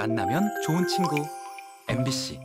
만나면 좋은 친구 MBC.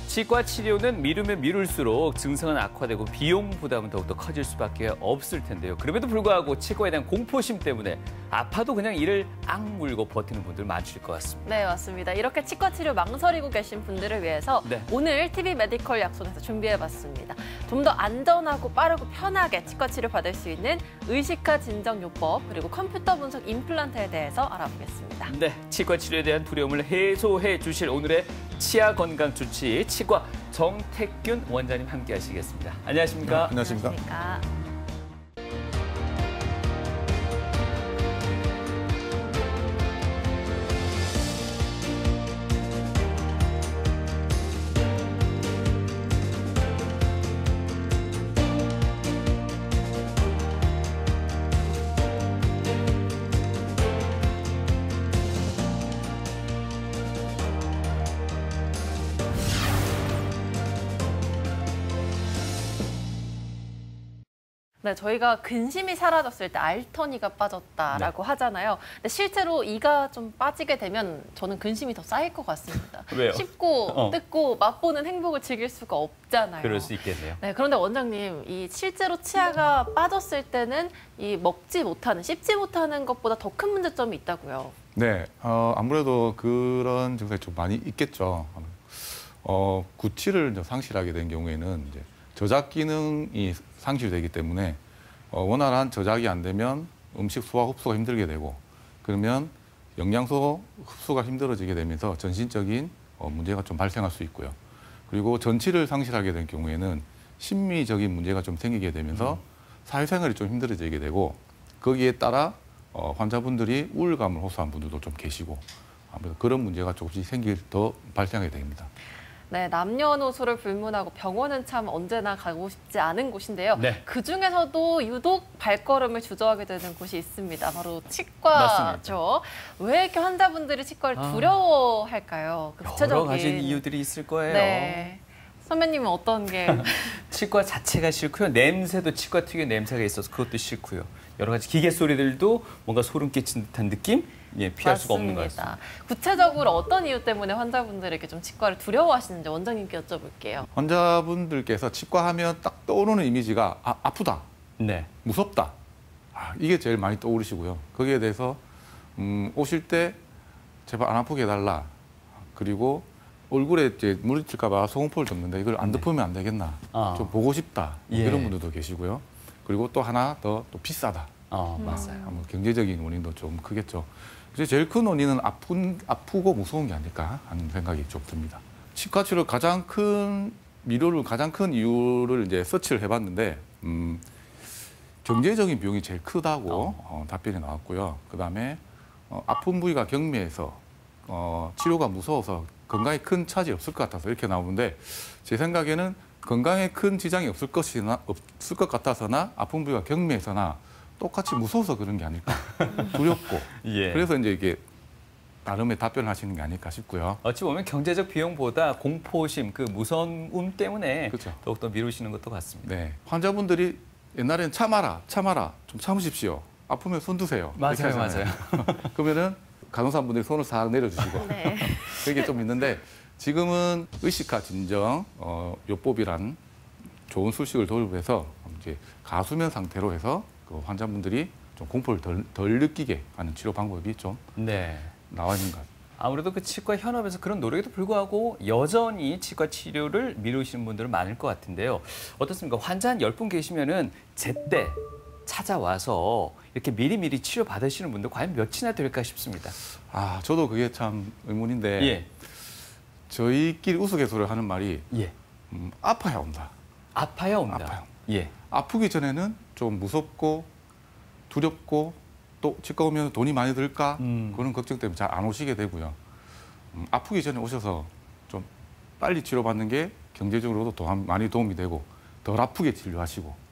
치과 치료는 미루면 미룰수록 증상은 악화되고 비용 부담은 더욱더 커질 수밖에 없을 텐데요. 그럼에도 불구하고 치과에 대한 공포심 때문에 아파도 그냥 이를 악물고 버티는 분들 많으실 것 같습니다. 네, 맞습니다. 이렇게 치과 치료 망설이고 계신 분들을 위해서 오늘 TV 메디컬 약손에서 준비해봤습니다. 좀 더 안전하고 빠르고 편하게 치과 치료 받을 수 있는 의식화 진정요법 그리고 컴퓨터 분석 임플란트에 대해서 알아보겠습니다. 네, 치과 치료에 대한 두려움을 해소해 주실 오늘의 치아 건강 주치 치과 정택균 원장님 함께 하시겠습니다. 안녕하십니까? 네, 안녕하십니까? 안녕하십니까? 네, 저희가 근심이 사라졌을 때 알터니가 빠졌다라고 하잖아요. 근데 실제로 이가 좀 빠지게 되면 저는 근심이 더 쌓일 것 같습니다. 왜요? 씹고 뜯고 맛보는 행복을 즐길 수가 없잖아요. 그럴 수 있겠네요. 네, 그런데 원장님, 이 실제로 치아가 빠졌을 때는 이 먹지 못하는, 씹지 못하는 것보다 더 큰 문제점이 있다고요. 네, 아무래도 그런 증상이 좀 많이 있겠죠. 구취를 이제 상실하게 된 경우에는 이제 저작 기능이 상실되기 때문에 원활한 저작이 안 되면 음식 소화 흡수가 힘들게 되고 그러면 영양소 흡수가 힘들어지게 되면서 전신적인 문제가 좀 발생할 수 있고요. 그리고 전치를 상실하게 된 경우에는 심미적인 문제가 좀 생기게 되면서 사회생활이 좀 힘들어지게 되고 거기에 따라 환자분들이 우울감을 호소한 분들도 좀 계시고 아무래도 그런 문제가 조금씩 더 발생하게 됩니다. 네, 남녀노소를 불문하고 병원은 참 언제나 가고 싶지 않은 곳인데요. 네. 그중에서도 유독 발걸음을 주저하게 되는 곳이 있습니다. 바로 치과죠. 왜 이렇게 환자분들이 치과를 두려워할까요? 여러 가지 이유들이 있을 거예요. 네. 선배님은 어떤 게? 치과 자체가 싫고요. 냄새도 치과 특유의 냄새가 있어서 그것도 싫고요. 여러 가지 기계 소리들도 뭔가 소름 끼친 듯한 느낌? 예, 피할 수가 없는 것 같습니다. 구체적으로 어떤 이유 때문에 환자분들에게 좀 치과를 두려워하시는지 원장님께 여쭤볼게요. 환자분들께서 치과하면 딱 떠오르는 이미지가 아프다, 네. 무섭다. 이게 제일 많이 떠오르시고요. 거기에 대해서 오실 때 제발 안 아프게 해달라. 그리고 얼굴에 이제 물리칠까 봐 소금포를 덮는데 이걸 안 덮으면 안 되겠나. 좀 보고 싶다. 이런 분들도 계시고요. 그리고 또 하나 더 또 비싸다. 맞아요. 경제적인 원인도 좀 크겠죠. 그래서 제일 큰 원인은 아프고 무서운 게 아닐까 하는 생각이 좀 듭니다. 치과 치료 가장 큰 이유를 이제 서치를 해봤는데 경제적인 비용이 제일 크다고 답변이 나왔고요. 그다음에 아픈 부위가 경미해서 치료가 무서워서 건강에 큰 차질이 없을 것 같아서 이렇게 나오는데 제 생각에는 건강에 큰 지장이 없을 것 같아서나 아픈 부위가 경미해서나 똑같이 무서워서 그런 게 아닐까. 두렵고. 그래서 이제 이게 나름의 답변을 하시는 게 아닐까 싶고요. 어찌 보면 경제적 비용보다 공포심, 그 무서움 때문에 그렇죠. 더욱더 미루시는 것도 같습니다. 네. 환자분들이 옛날에는 참아라, 좀 참으십시오. 아프면 손 드세요. 맞아요. 그러면은 간호사분들이 손을 싹 내려주시고. 네. 그게 좀 있는데 지금은 의식화 진정 요법이란 좋은 수식을 도입해서 이제 가수면 상태로 해서 그 환자분들이 좀 공포를 덜 느끼게 하는 치료 방법이 좀 나와 있는 것 같아요. 아무래도 그 치과 현업에서 그런 노력에도 불구하고 여전히 치과 치료를 미루시는 분들은 많을 것 같은데요. 어떻습니까? 환자 한 10분 계시면은 제때 찾아와서 이렇게 미리미리 치료 받으시는 분들 과연 몇이나 될까 싶습니다. 저도 그게 참 의문인데 저희끼리 우스갯소리를 하는 말이 아파야 온다. 아파야 온다. 아파요. 예. 아프기 전에는 좀 무섭고 두렵고 또 치과 오면 돈이 많이 들까 그런 걱정 때문에 잘 안 오시게 되고요. 아프기 전에 오셔서 좀 빨리 치료받는 게 경제적으로도 많이 도움이 되고 덜 아프게 진료하시고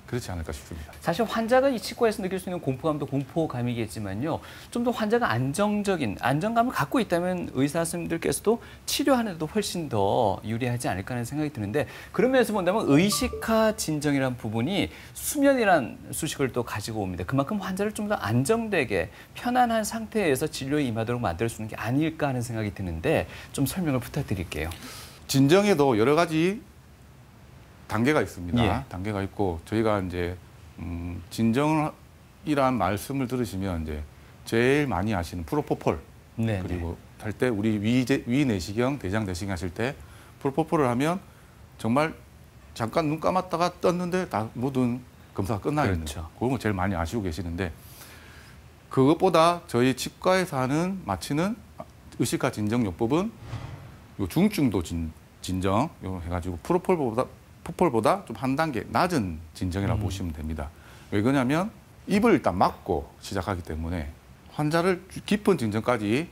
그렇지 않을까 싶습니다. 사실 환자가 이 치과에서 느낄 수 있는 공포감도 공포감이겠지만요. 좀 더 환자가 안정적인 안정감을 갖고 있다면 의사 선생님들께서도 치료하는 데도 훨씬 더 유리하지 않을까 하는 생각이 드는데 그런 면에서 본다면 의식화 진정이라는 부분이 수면이란 수식을 또 가지고 옵니다. 그만큼 환자를 좀 더 안정되게 편안한 상태에서 진료에 임하도록 만들 수 있는 게 아닐까 하는 생각이 드는데 좀 설명을 부탁드릴게요. 진정에도 여러 가지 단계가 있습니다. 예. 단계가 있고 저희가 이제 진정이란 말씀을 들으시면 이제 제일 많이 하시는 프로포폴 네. 그리고 할 때 우리 위 내시경, 대장 내시경 하실 때 프로포폴을 하면 정말 잠깐 눈 감았다가 떴는데 다 모든 검사가 끝나 있는 그렇죠. 그런 거 제일 많이 아시고 계시는데 그것보다 저희 치과에서 하는 마취는 의식화 진정요법은 요 중증도 진정 요 해가지고 프로폴보다 좀 한 단계 낮은 진정이라고 보시면 됩니다. 왜 그러냐면 입을 일단 막고 시작하기 때문에 환자를 깊은 진정까지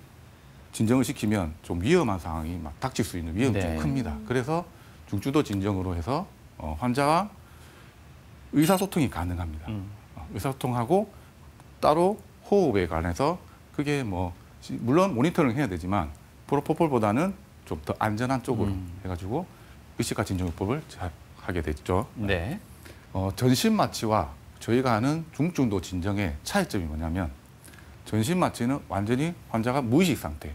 진정을 시키면 좀 위험한 상황이 막 닥칠 수 있는 위험이 좀 큽니다. 그래서 중증도 진정으로 해서 환자와 의사소통이 가능합니다. 의사소통하고 따로 호흡에 관해서 그게 뭐 물론 모니터링 해야 되지만 프로포폴보다는 좀 더 안전한 쪽으로 해가지고 의식화 진정요법을 하게 됐죠. 네. 전신 마취와 저희가 하는 중증도 진정의 차이점이 뭐냐면 전신 마취는 완전히 환자가 무의식 상태,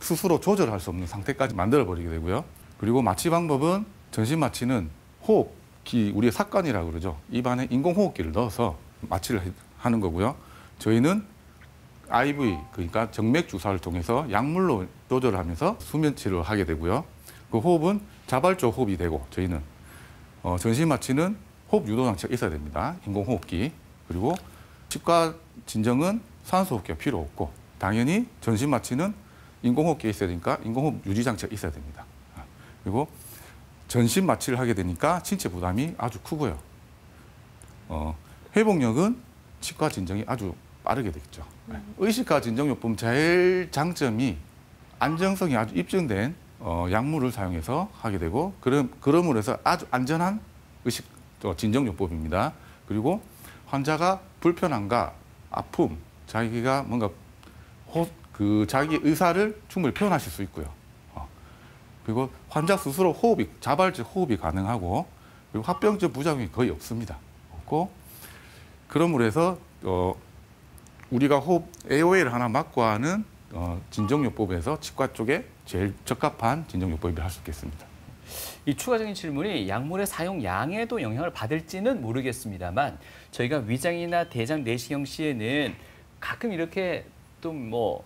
스스로 조절할 수 없는 상태까지 만들어버리게 되고요. 그리고 마취 방법은 전신 마취는 호흡기, 우리의 삭관이라고 그러죠. 입안에 인공호흡기를 넣어서 마취를 하는 거고요. 저희는 IV, 그러니까 정맥 주사를 통해서 약물로 조절을 하면서 수면 치료를 하게 되고요. 그 호흡은 자발적 호흡이 되고 저희는 전신 마취는 호흡 유도 장치가 있어야 됩니다. 인공호흡기. 그리고 치과 진정은 산소호흡기가 필요 없고 당연히 전신 마취는 인공호흡기가 있어야 되니까 인공호흡 유지 장치가 있어야 됩니다. 그리고 전신 마취를 하게 되니까 신체 부담이 아주 크고요. 회복력은 치과 진정이 아주 빠르게 되겠죠. 의식화 진정요법 제일 장점이 안정성이 아주 입증된 약물을 사용해서 하게 되고 그러므로 해서 아주 안전한 의식 진정요법입니다. 그리고 환자가 불편함과 아픔, 자기가 뭔가 자기 의사를 충분히 표현하실 수 있고요. 그리고 환자 스스로 자발적 호흡이 가능하고 그리고 합병증 부작용이 거의 없습니다. 없고 그러므로 해서 우리가 AOA를 하나 막고 하는 진정요법에서 치과 쪽에 제일 적합한 진정요법이라 할 수 있겠습니다. 이 추가적인 질문이 약물의 사용량에도 영향을 받을지는 모르겠습니다만 저희가 위장이나 대장 내시경 시에는 가끔 이렇게 또 뭐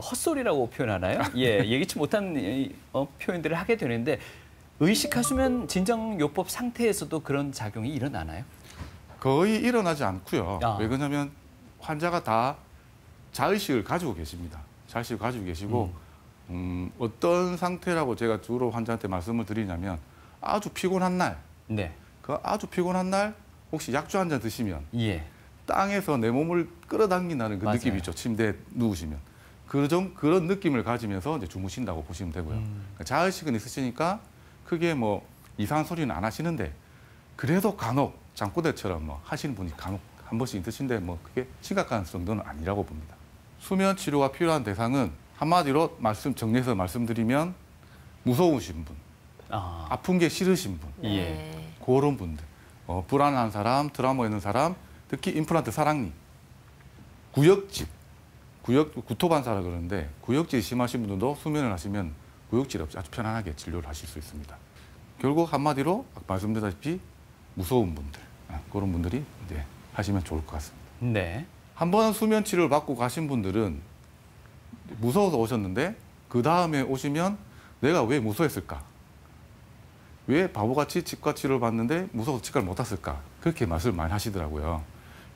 헛소리라고 표현하나요? 예, 예기치 못한 표현들을 하게 되는데 의식화 수면 진정요법 상태에서도 그런 작용이 일어나나요? 거의 일어나지 않고요. 아. 왜 그러냐면 환자가 다 자의식을 가지고 계십니다. 자의식을 가지고 계시고 어떤 상태라고 제가 주로 환자한테 말씀을 드리냐면 아주 피곤한 날, 네. 그 아주 피곤한 날 혹시 약주 한 잔 드시면 예. 땅에서 내 몸을 끌어당긴다는 그 맞아요. 느낌이 있죠. 침대에 누우시면. 그런 느낌을 가지면서 이제 주무신다고 보시면 되고요. 그러니까 자의식은 있으시니까 크게 뭐 이상한 소리는 안 하시는데 그래도 간혹 잠꼬대처럼 뭐 하시는 분이 간혹 한 번씩 있으신데 뭐 그게 심각한 정도는 아니라고 봅니다. 수면 치료가 필요한 대상은 한마디로 정리해서 말씀드리면 무서우신 분, 아픈 게 싫으신 분, 예. 그런 분들, 불안한 사람, 트라우마 있는 사람, 특히 임플란트 사랑니, 구토반사라 그러는데 구역질이 심하신 분들도 수면을 하시면 구역질 없이 아주 편안하게 진료를 하실 수 있습니다. 결국 한마디로 말씀드렸다시피 무서운 분들, 그런 분들이 이제 하시면 좋을 것 같습니다. 네. 한 번 수면 치료를 받고 가신 분들은 무서워서 오셨는데 그 다음에 오시면 내가 왜 무서웠을까? 왜 바보같이 치과 치료를 받는데 무서워서 치과를 못 왔을까? 그렇게 말씀을 많이 하시더라고요.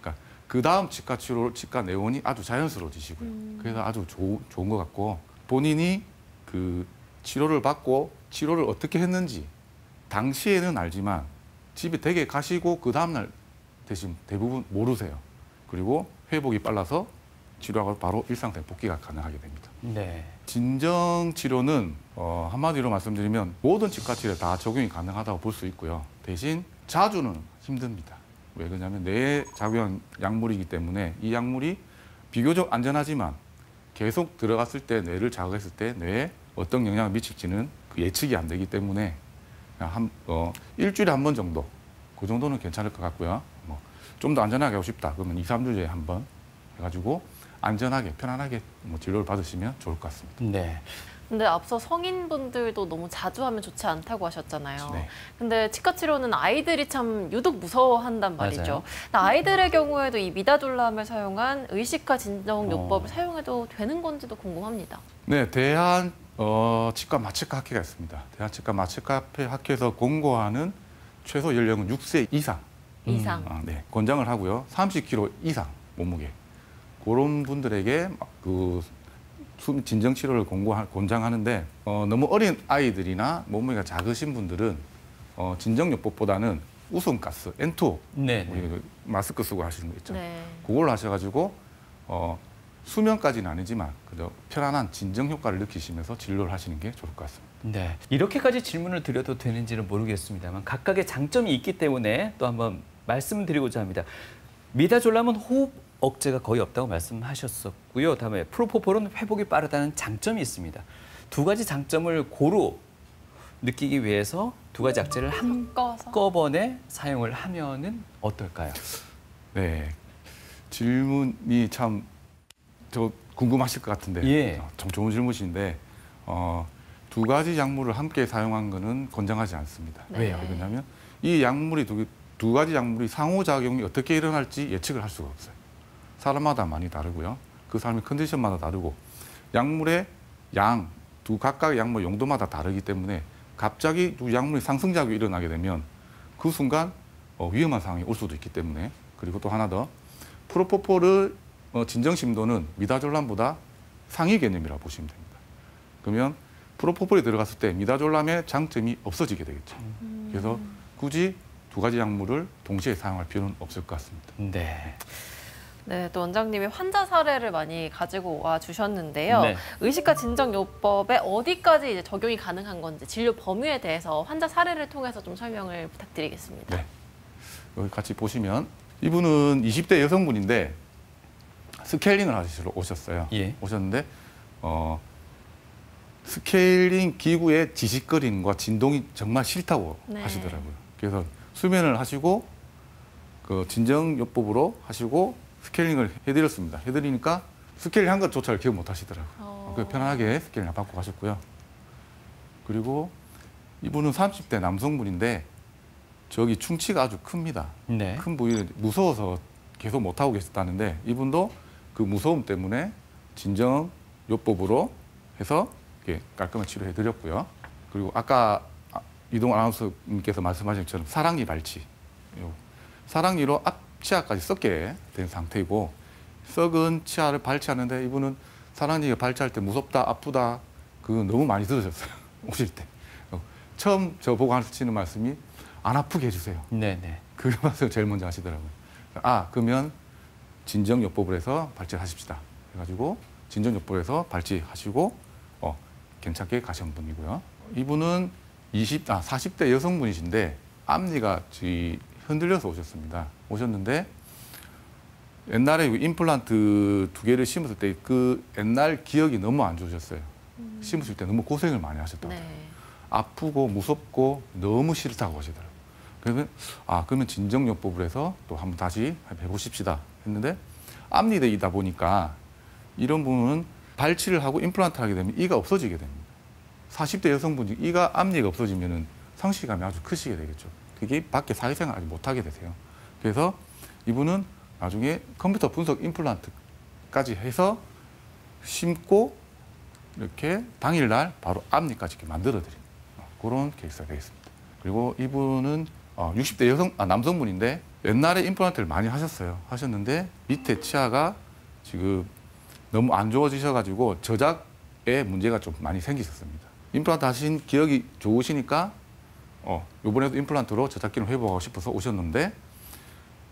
그러니까 그 다음 치과 내원이 아주 자연스러워지시고요. 그래서 아주 좋은 것 같고 본인이 그 치료를 받고 치료를 어떻게 했는지 당시에는 알지만 집에 댁에 가시고 그 다음날 대부분 모르세요. 그리고 회복이 빨라서 치료하고 바로 일상생 복귀가 가능하게 됩니다. 네. 진정 치료는 한마디로 말씀드리면 모든 치과 치료에 다 적용이 가능하다고 볼 수 있고요. 대신 자주는 힘듭니다. 왜 그러냐면 뇌에 작용한 약물이기 때문에 이 약물이 비교적 안전하지만 계속 들어갔을 때 뇌를 자극했을 때 뇌에 어떤 영향을 미칠지는 예측이 안 되기 때문에 일주일에 한 번 정도 그 정도는 괜찮을 것 같고요. 좀 더 안전하게 하고 싶다 그러면 2, 3주에 한 번 해가지고 안전하게 편안하게 진료를 받으시면 좋을 것 같습니다. 네. 근데 앞서 성인분들도 너무 자주 하면 좋지 않다고 하셨잖아요. 네. 근데 치과 치료는 아이들이 참 유독 무서워한단 말이죠. 맞아요. 근데 아이들의 경우에도 이 미다졸람을 사용한 의식화 진정요법을 사용해도 되는 건지도 궁금합니다. 네, 대한 치과 마취과 학회가 있습니다. 대한 치과 마취과 학회에서 권고하는 최소 연령은 6세 이상. 네, 권장을 하고요. 30kg 이상 몸무게. 그런 분들에게 그 진정 치료를 권장하는데 너무 어린 아이들이나 몸무게가 작으신 분들은 진정요법보다는 우선가스 N2O 네. 마스크 쓰고 하시는 거 있죠. 네. 그걸로 하셔가지고 수면까지는 아니지만 그래도 편안한 진정 효과를 느끼시면서 진료를 하시는 게 좋을 것 같습니다. 네. 이렇게까지 질문을 드려도 되는지는 모르겠습니다만 각각의 장점이 있기 때문에 또 한번 말씀을 드리고자 합니다. 미다졸람은 호흡 억제가 거의 없다고 말씀하셨었고요. 다음에 프로포폴은 회복이 빠르다는 장점이 있습니다. 두 가지 장점을 고루 느끼기 위해서 두 가지 약제를 한꺼번에 사용을 하면은 어떨까요? 네, 질문이 참 궁금하실 것 같은데 예. 참 좋은 질문이신데 두 가지 약물을 함께 사용한 것은 권장하지 않습니다. 네. 왜요? 왜냐하면 이 약물이 두 가지 약물이 상호작용이 어떻게 일어날지 예측을 할 수가 없어요. 사람마다 많이 다르고요. 그 사람의 컨디션마다 다르고 약물의 각각의 약물 용도마다 다르기 때문에 갑자기 두 약물이 상승작용이 일어나게 되면 그 순간 위험한 상황이 올 수도 있기 때문에 그리고 또 하나 더 프로포폴의 진정 심도는 미다졸람보다 상위 개념이라고 보시면 됩니다. 그러면 프로포폴이 들어갔을 때 미다졸람의 장점이 없어지게 되겠죠. 그래서 굳이 두 가지 약물을 동시에 사용할 필요는 없을 것 같습니다. 네. 네, 또 원장님이 환자 사례를 많이 가지고 와 주셨는데요. 네. 의식화 진정요법에 어디까지 이제 적용이 가능한 건지 진료 범위에 대해서 환자 사례를 통해서 좀 설명을 부탁드리겠습니다. 네. 여기 같이 보시면 이분은 20대 여성분인데 스케일링을 하시러 오셨어요. 예. 오셨는데 스케일링 기구의 지직거림과 진동이 정말 싫다고 하시더라고요. 그래서 수면을 하시고 그 진정요법으로 하시고 스케일링을 해드렸습니다. 해드리니까 스케일링 한 것조차를 기억 못 하시더라고요. 편안하게 스케일링을 받고 가셨고요. 그리고 이분은 30대 남성분인데 저기 충치가 아주 큽니다. 네. 큰 부위를 무서워서 계속 못 하고 계셨다는데 이분도 그 무서움 때문에 진정요법으로 해서 이렇게 깔끔한 치료해드렸고요. 그리고 아까 이동 아나운서님께서 말씀하신 것처럼 사랑니 발치. 사랑니로 앞치아까지 썩게 된 상태이고 썩은 치아를 발치하는데 이분은 사랑니가 발치할 때 무섭다, 아프다 그거 너무 많이 들으셨어요. 오실 때. 처음 저 보고 하시는 말씀이 안 아프게 해주세요. 네네. 그 말씀을 제일 먼저 하시더라고요. 그러면 진정요법을 해서 발치를 하십시다. 해가지고 진정요법을 해서 발치하시고 괜찮게 가신 분이고요. 이분은 40대 여성분이신데 앞니가 흔들려서 오셨습니다. 오셨는데 옛날에 임플란트 2개를 심었을 때 그 옛날 기억이 너무 안 좋으셨어요. 심으실 때 너무 고생을 많이 하셨다고. 아프고 무섭고 너무 싫다고 하시더라고요. 그러면 그러면 진정요법을 해서 또 한번 다시 해보십시다 했는데 앞니이다 보니까 이런 분은 발치를 하고 임플란트를 하게 되면 이가 없어지게 됩니다. 40대 여성분이 앞니가 없어지면 상실감이 아주 크시게 되겠죠. 그게 밖에 사회생활 아직 못하게 되세요. 그래서 이분은 나중에 컴퓨터 분석 임플란트까지 해서 심고 이렇게 당일날 바로 앞니까지 이렇게 만들어드린 그런 케이스가 되겠습니다. 그리고 이분은 60대 남성분인데 옛날에 임플란트를 많이 하셨는데 밑에 치아가 지금 너무 안 좋아지셔가지고 저작에 문제가 좀 많이 생기셨습니다. 임플란트 하신 기억이 좋으시니까 이번에도 임플란트로 저작 기능 회복하고 싶어서 오셨는데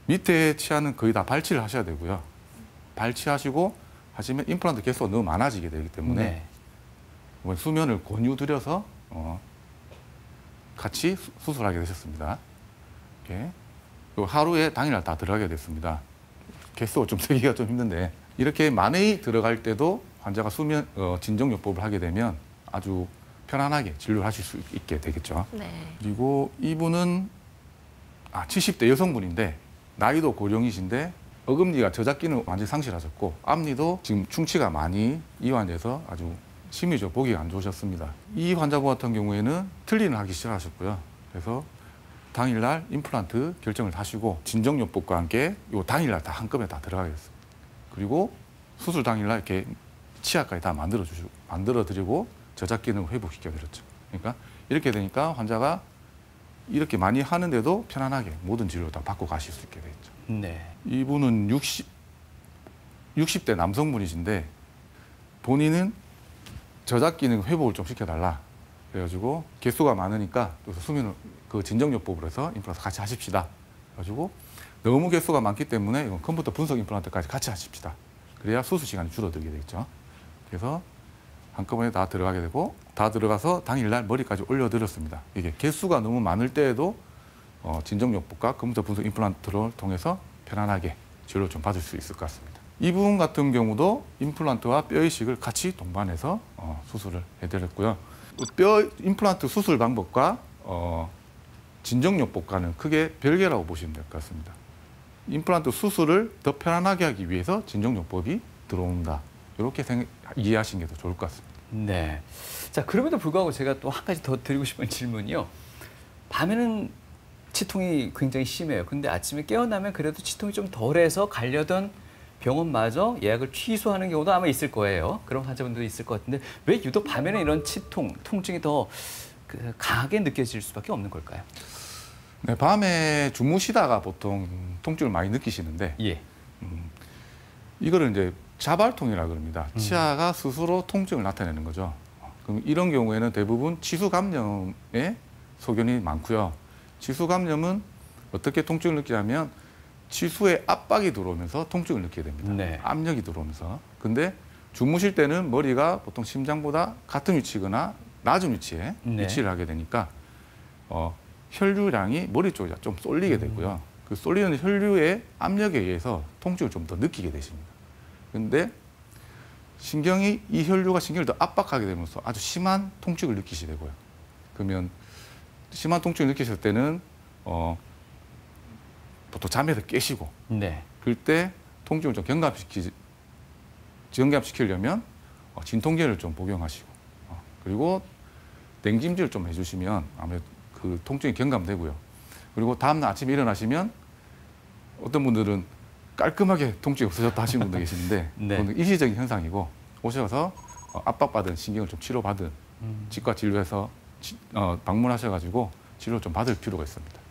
밑에 치아는 거의 다 발치를 하셔야 되고요. 발치하시고 하시면 임플란트 개수가 너무 많아지게 되기 때문에 네. 수면을 권유드려서 같이 수술하게 되셨습니다. 이렇게. 그리고 하루에 당일날 다 들어가게 됐습니다. 개수가 좀 세기가 좀 힘든데 이렇게 많이 들어갈 때도 환자가 수면 진정요법을 하게 되면 아주 편안하게 진료를 하실 수 있게 되겠죠. 네. 그리고 이분은 70대 여성분인데 나이도 고령이신데 어금니가 저작 기능 완전히 상실하셨고 앞니도 지금 충치가 많이 이완돼서 아주 심리적 보기가 안 좋으셨습니다. 이 환자분 같은 경우에는 틀니는 하기 싫어하셨고요. 그래서 당일날 임플란트 결정을 하시고 진정요법과 함께 요 당일날 다 한꺼번에 다 들어가게 됐습니다. 그리고 수술 당일날 이렇게 치아까지 다 만들어드리고 저작 기능을 회복시켜드렸죠. 그러니까 이렇게 되니까 환자가 이렇게 많이 하는데도 편안하게 모든 진료를 다 받고 가실 수 있게 되겠죠. 네. 이분은 60대 남성분이신데 본인은 저작 기능 회복을 좀 시켜달라. 그래가지고 개수가 많으니까 수면을 진정요법으로 해서 임플란트 같이 하십시다. 그래가지고 너무 개수가 많기 때문에 이건 컴퓨터 분석 임플란트까지 같이 하십시다. 그래야 수술 시간이 줄어들게 되겠죠. 그래서 한꺼번에 다 들어가게 되고 다 들어가서 당일날 머리까지 올려드렸습니다. 이게 개수가 너무 많을 때에도 진정요법과 컴퓨터 분석 임플란트를 통해서 편안하게 진료를 좀 받을 수 있을 것 같습니다. 이분 같은 경우도 임플란트와 뼈 이식을 같이 동반해서 수술을 해드렸고요. 뼈 임플란트 수술 방법과 진정요법과는 크게 별개라고 보시면 될 것 같습니다. 임플란트 수술을 더 편안하게 하기 위해서 진정요법이 들어온다. 이렇게 이해하시는 게 더 좋을 것 같습니다. 네. 자, 그럼에도 불구하고 제가 또 한 가지 더 드리고 싶은 질문이요. 밤에는 치통이 굉장히 심해요. 근데 아침에 깨어나면 그래도 치통이 좀 덜해서 가려던 병원마저 예약을 취소하는 경우도 아마 있을 거예요. 그런 환자분들도 있을 것 같은데 왜 유독 밤에는 이런 통증이 더 강하게 느껴질 수밖에 없는 걸까요? 네, 밤에 주무시다가 보통 통증을 많이 느끼시는데 예. 이거를 이제 자발통이라고 그럽니다. 치아가 스스로 통증을 나타내는 거죠. 그럼 이런 경우에는 대부분 치수감염의 소견이 많고요. 치수감염은 어떻게 통증을 느끼냐면 치수에 압박이 들어오면서 통증을 느끼게 됩니다. 네. 압력이 들어오면서. 근데 주무실 때는 머리가 보통 심장보다 같은 위치거나 낮은 위치에 네. 위치를 하게 되니까 혈류량이 머리 쪽에 좀 쏠리게 되고요. 그 쏠리는 혈류의 압력에 의해서 통증을 좀 더 느끼게 되십니다. 근데 신경이 이 혈류가 신경을 더 압박하게 되면서 아주 심한 통증을 느끼시게 되고요. 그러면 심한 통증을 느끼실 때는 보통 잠에서 깨시고 네. 그럴 때 통증을 좀 경감시키려면 진통제를 좀 복용하시고 그리고 냉찜질을 좀 해주시면 아무래도 그 통증이 경감되고요. 그리고 다음날 아침에 일어나시면 어떤 분들은 깔끔하게 통증이 없어졌다 하시는 분도 계시는데 네. 그건 일시적인 현상이고 오셔서 압박받은 신경을 좀 치료받은 치과 진료에서 방문하셔가지고 치료를 좀 받을 필요가 있습니다.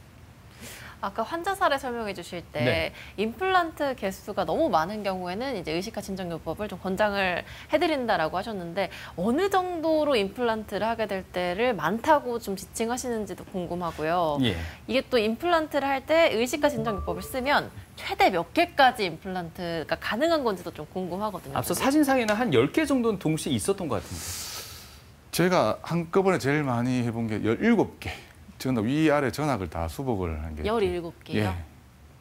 아까 환자 사례 설명해 주실 때 네. 임플란트 개수가 너무 많은 경우에는 이제 의식화 진정요법을 좀 권장을 해드린다라고 하셨는데 어느 정도로 임플란트를 하게 될 때를 많다고 좀 지칭하시는지도 궁금하고요. 예. 이게 또 임플란트를 할 때 의식화 진정요법을 쓰면 최대 몇 개까지 임플란트가 가능한 건지도 좀 궁금하거든요. 앞서 사진상에는 한 10개 정도는 동시에 있었던 것 같은데. 제가 한꺼번에 제일 많이 해본 게 17개. 전화 위아래 전학을 다 수복을 한 게 17개요? 예.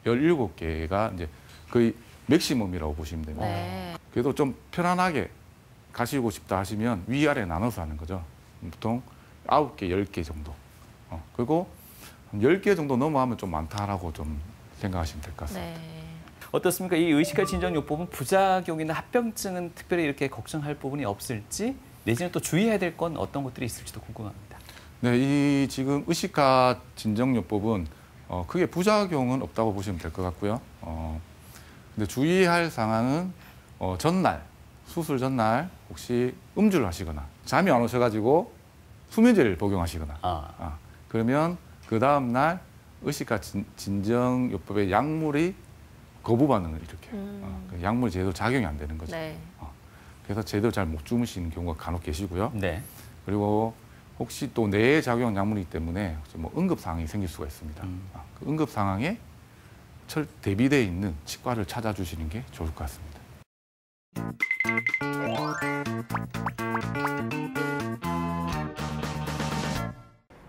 17개가 이제 거의 맥시멈이라고 보시면 됩니다. 네. 그래도 좀 편안하게 가시고 싶다 하시면 위아래 나눠서 하는 거죠. 보통 9개, 10개 정도. 그리고 10개 정도 넘어가면 좀 많다라고 좀 생각하시면 될 것 같습니다. 네. 어떻습니까? 이 의식화 진정요법은 부작용이나 합병증은 특별히 이렇게 걱정할 부분이 없을지 내지는 또 주의해야 될 건 어떤 것들이 있을지도 궁금합니다. 네, 이 지금 의식화 진정요법은 크게 부작용은 없다고 보시면 될 것 같고요. 근데 주의할 상황은 전날, 수술 전날 혹시 음주를 하시거나 잠이 안 오셔가지고 수면제를 복용하시거나 그러면 그 다음 날 의식화 진정요법의 약물이 거부 반응을 일으켜요. 약물이 제대로 작용이 안 되는 거죠. 네. 그래서 제대로 잘 못 주무시는 경우가 간혹 계시고요. 네. 그리고 혹시 또 뇌에 작용한 약물이기 때문에 뭐 응급 상황이 생길 수가 있습니다. 그 응급 상황에 대비되어 있는 치과를 찾아주시는 게 좋을 것 같습니다.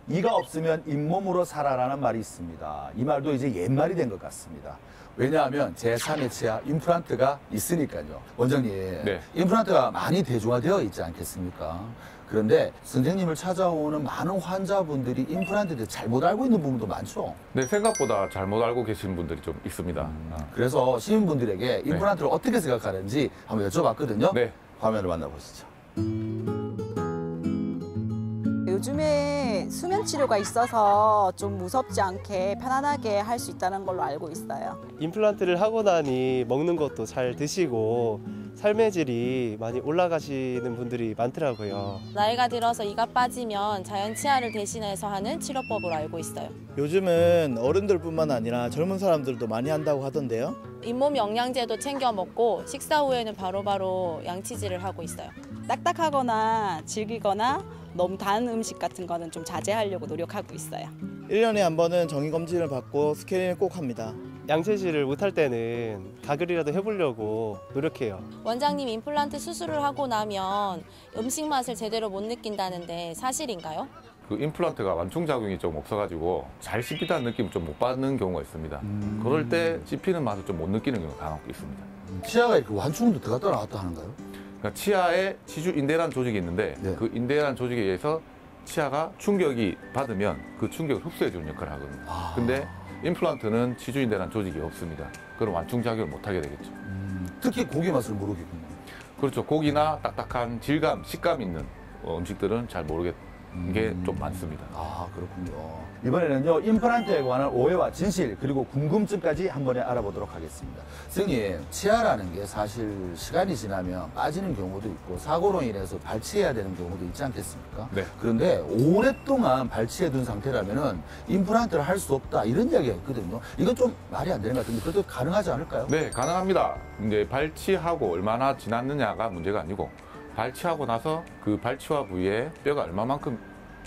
이가 없으면 잇몸으로 살아라는 말이 있습니다. 이 말도 이제 옛말이 된 것 같습니다. 왜냐하면 제3의 치아 임플란트가 있으니까요. 원장님, 네. 임플란트가 많이 대중화되어 있지 않겠습니까? 그런데 선생님을 찾아오는 많은 환자분들이 임플란트에 대해 잘못 알고 있는 부분도 많죠. 네, 생각보다 잘못 알고 계신 분들이 좀 있습니다. 그래서 시민분들에게 임플란트를 어떻게 생각하는지 한번 여쭤봤거든요. 네. 화면을 만나보시죠. 요즘에 수면 치료가 있어서 좀 무섭지 않게 편안하게 할 수 있다는 걸로 알고 있어요. 임플란트를 하고 나니 먹는 것도 잘 드시고 삶의 질이 많이 올라가시는 분들이 많더라고요. 나이가 들어서 이가 빠지면 자연 치아를 대신해서 하는 치료법으로 알고 있어요. 요즘은 어른들뿐만 아니라 젊은 사람들도 많이 한다고 하던데요. 잇몸 영양제도 챙겨 먹고 식사 후에는 바로바로 양치질을 하고 있어요. 딱딱하거나 질기거나 너무 단 음식 같은 거는 좀 자제하려고 노력하고 있어요. 1년에 한 번은 정기검진을 받고 스캐닝을 꼭 합니다. 양치질을 못할 때는 가글이라도 해보려고 노력해요. 원장님 임플란트 수술을 하고 나면 음식 맛을 제대로 못 느낀다는데 사실인가요? 그 임플란트가 완충작용이 좀 없어가지고 잘 씹히다는 느낌을 좀 못 받는 경우가 있습니다. 그럴 때 씹히는 맛을 좀 못 느끼는 경우가 간혹 있습니다. 치아가 이렇게 완충도 들어갔다 나왔다 하는가요? 그러니까 치아에 치주인대라는 조직이 있는데 네. 그 인대라는 조직에 의해서 치아가 충격이 받으면 그 충격을 흡수해주는 역할을 하거든요. 근데 임플란트는 치주인대라는 조직이 없습니다. 그럼 완충작용을 못하게 되겠죠. 특히 고기 맛을 모르겠군요. 그렇죠. 고기나 딱딱한 질감, 식감 있는 음식들은 잘 모르겠는 게 좀 많습니다. 아, 그렇군요. 이번에는요, 임플란트에 관한 오해와 진실, 그리고 궁금증까지 한 번에 알아보도록 하겠습니다. 선생님, 치아라는 게 사실 시간이 지나면 빠지는 경우도 있고, 사고로 인해서 발치해야 되는 경우도 있지 않겠습니까? 네. 그런데 오랫동안 발치해둔 상태라면은 임플란트를 할 수 없다, 이런 이야기가 있거든요. 이건 좀 말이 안 되는 것 같은데, 그래도 가능하지 않을까요? 네, 가능합니다. 이제 발치하고 얼마나 지났느냐가 문제가 아니고 발치하고 나서 그 발치와 부위에 뼈가 얼마만큼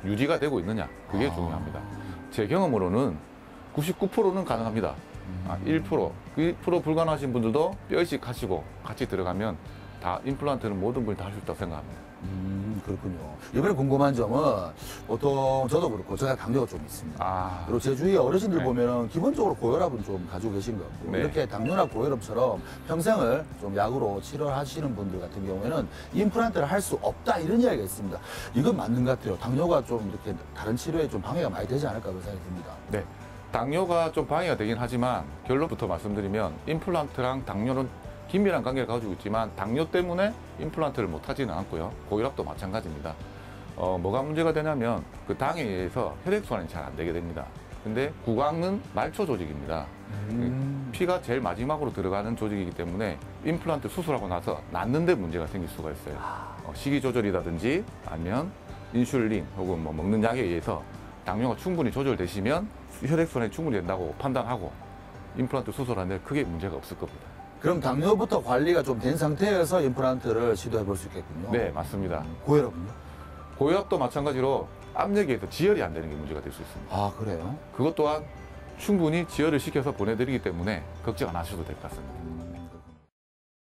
유지가 되고 있느냐, 그게 중요합니다. 제 경험으로는 99%는 가능합니다. 1%, 1% 불가능하신 분들도 뼈 이식하시고 같이 들어가면 다 임플란트는 모든 분이 다 할 수 있다고 생각합니다. 그렇군요. 이번에 궁금한 점은 보통 저도 그렇고 제가 당뇨가 좀 있습니다. 그리고 제 주위에 어르신들 네. 보면은 기본적으로 고혈압은 좀 가지고 계신 것 같고 네. 이렇게 당뇨나 고혈압처럼 평생을 좀 약으로 치료하시는 분들 같은 경우에는 임플란트를 할 수 없다 이런 이야기가 있습니다. 이건 맞는 것 같아요. 당뇨가 좀 이렇게 다른 치료에 좀 방해가 많이 되지 않을까 그런 생각이 듭니다. 네. 당뇨가 좀 방해가 되긴 하지만 결론부터 말씀드리면 임플란트랑 당뇨는 긴밀한 관계를 가지고 있지만 당뇨 때문에 임플란트를 못 하지는 않고요. 고혈압도 마찬가지입니다. 뭐가 문제가 되냐면 그 당에 의해서 혈액순환이 잘 안 되게 됩니다. 근데 구강은 말초 조직입니다. 피가 제일 마지막으로 들어가는 조직이기 때문에 임플란트 수술하고 나서 낫는데 문제가 생길 수가 있어요. 식이 조절이라든지 아니면 인슐린 혹은 뭐 먹는 약에 의해서 당뇨가 충분히 조절되시면 혈액순환이 충분히 된다고 판단하고 임플란트 수술하는데 크게 문제가 없을 겁니다. 그럼 당뇨부터 관리가 좀 된 상태에서 임플란트를 시도해 볼 수 있겠군요. 네, 맞습니다. 고혈압은요? 고혈압도 마찬가지로 압력에 의해서 지혈이 안 되는 게 문제가 될 수 있습니다. 아, 그래요? 그것 또한 충분히 지혈을 시켜서 보내드리기 때문에 걱정 안 하셔도 될 것 같습니다.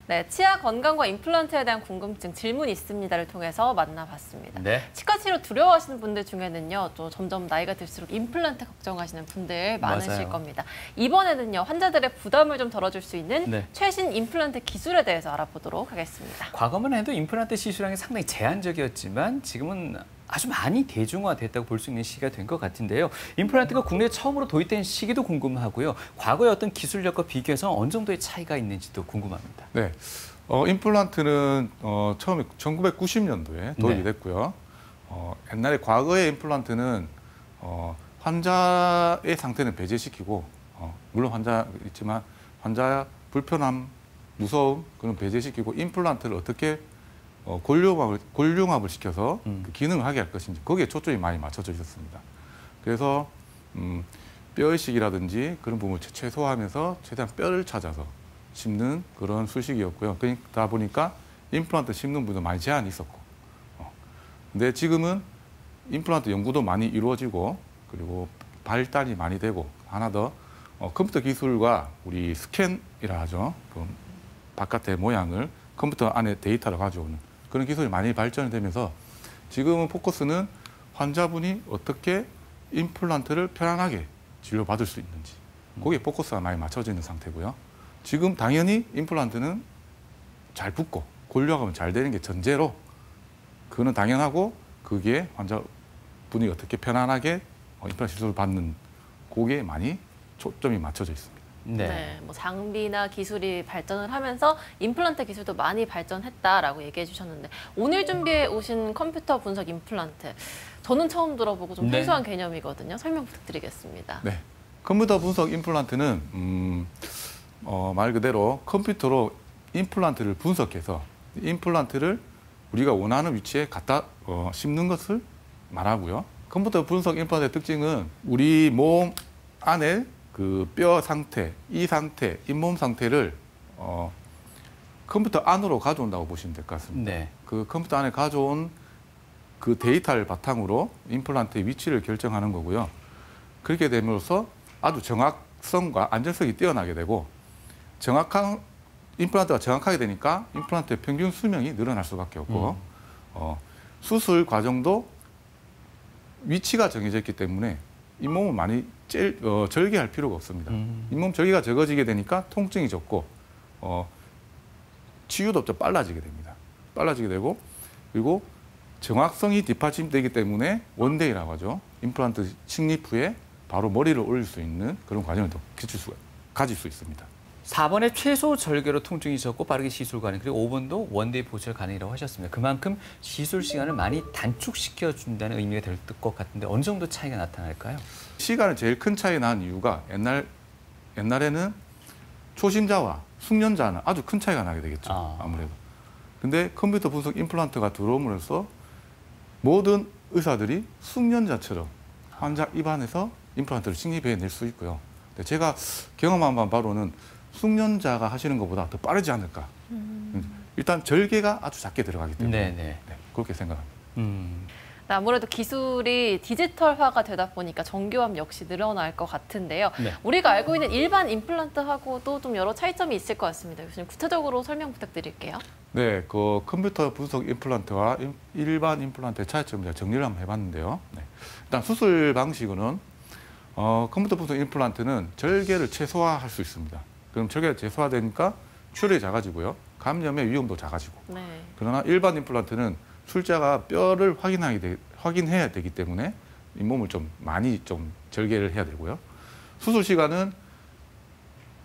네, 치아 건강과 임플란트에 대한 궁금증, 질문 있습니다를 통해서 만나봤습니다. 네. 치과 치료 두려워하시는 분들 중에는요, 또 점점 나이가 들수록 임플란트 걱정하시는 분들 많으실 맞아요. 겁니다. 이번에는요, 환자들의 부담을 좀 덜어줄 수 있는 네. 최신 임플란트 기술에 대해서 알아보도록 하겠습니다. 과거만 해도 임플란트 시술량이 상당히 제한적이었지만 지금은 아주 많이 대중화됐다고 볼 수 있는 시기가 된 것 같은데요. 임플란트가 국내에 처음으로 도입된 시기도 궁금하고요. 과거의 어떤 기술력과 비교해서 어느 정도의 차이가 있는지도 궁금합니다. 네, 임플란트는 처음에 1990년도에 도입이 됐고요. 옛날에 과거의 임플란트는 환자의 상태는 배제시키고 물론 환자 있지만 환자의 불편함, 무서움 그런 배제시키고 임플란트를 어떻게 골융합을 시켜서 그 기능을 하게 할 것인지 거기에 초점이 많이 맞춰져 있었습니다. 그래서 뼈이식이라든지 그런 부분을 최소화하면서 최대한 뼈를 찾아서 심는 그런 수식이었고요. 그러다 보니까 임플란트 심는 분도 많이 제한이 있었고 근데 지금은 임플란트 연구도 많이 이루어지고 그리고 발달이 많이 되고 하나 더 컴퓨터 기술과 우리 스캔이라 하죠. 그 바깥의 모양을 컴퓨터 안에 데이터를 가져오는 그런 기술이 많이 발전이 되면서 지금은 포커스는 환자분이 어떻게 임플란트를 편안하게 진료받을 수 있는지 거기에 포커스가 많이 맞춰져 있는 상태고요. 지금 당연히 임플란트는 잘 붙고 골격하면 잘 되는 게 전제로 그거는 당연하고 거기에 환자분이 어떻게 편안하게 임플란트 시술을 받는 거기에 많이 초점이 맞춰져 있습니다. 네, 뭐 장비나 기술이 발전을 하면서 임플란트 기술도 많이 발전했다라고 얘기해 주셨는데 오늘 준비해 오신 컴퓨터 분석 임플란트 저는 처음 들어보고 좀 생소한 개념이거든요. 설명 부탁드리겠습니다. 네, 컴퓨터 분석 임플란트는 말 그대로 컴퓨터로 임플란트를 분석해서 임플란트를 우리가 원하는 위치에 갖다 심는 것을 말하고요. 컴퓨터 분석 임플란트의 특징은 우리 몸 안에 그 뼈 상태, 이 상태, 잇몸 상태를 컴퓨터 안으로 가져온다고 보시면 될 것 같습니다. 네. 그 컴퓨터 안에 가져온 그 데이터를 바탕으로 임플란트의 위치를 결정하는 거고요. 그렇게 됨으로써 아주 정확성과 안전성이 뛰어나게 되고 정확한 임플란트가 정확하게 되니까 임플란트의 평균 수명이 늘어날 수밖에 없고 수술 과정도 위치가 정해져 있기 때문에 잇몸을 많이 절개할 필요가 없습니다. 잇몸 절개가 적어지게 되니까 통증이 적고 치유도 좀 빨라지게 됩니다. 빨라지게 되고 그리고 정확성이 뒷받침되기 때문에 원데이라고 하죠. 임플란트 식립 후에 바로 머리를 올릴 수 있는 그런 과정을 더 가질 수 있습니다. 4번에 최소 절개로 통증이 적고 빠르게 시술 가능, 그리고 5번도 원데이 보철 가능이라고 하셨습니다. 그만큼 시술 시간을 많이 단축시켜준다는 의미가 될 것 같은데 어느 정도 차이가 나타날까요? 시간이 제일 큰 차이 난 이유가 옛날에는 초심자와 숙련자는 아주 큰 차이가 나게 되겠죠. 아무래도. 근데 컴퓨터 분석 임플란트가 들어옴으로써 모든 의사들이 숙련자처럼 환자 입안에서 임플란트를 식립해낼 수 있고요. 근데 제가 경험한 바로는 숙련자가 하시는 것보다 더 빠르지 않을까. 일단 절개가 아주 작게 들어가기 때문에 네, 그렇게 생각합니다. 아무래도 기술이 디지털화가 되다 보니까 정교함 역시 늘어날 것 같은데요. 네. 우리가 알고 있는 일반 임플란트하고도 좀 여러 차이점이 있을 것 같습니다. 교수님 구체적으로 설명 부탁드릴게요. 네, 그 컴퓨터 분석 임플란트와 일반 임플란트의 차이점을 정리를 한번 해봤는데요. 네. 일단 수술 방식은 컴퓨터 분석 임플란트는 절개를 최소화할 수 있습니다. 그럼 절개가 최소화되니까 출혈이 작아지고요. 감염의 위험도 작아지고. 네. 그러나 일반 임플란트는 술자가 뼈를 확인해야 되기 때문에 잇몸을 좀 많이 절개를 해야 되고요. 수술 시간은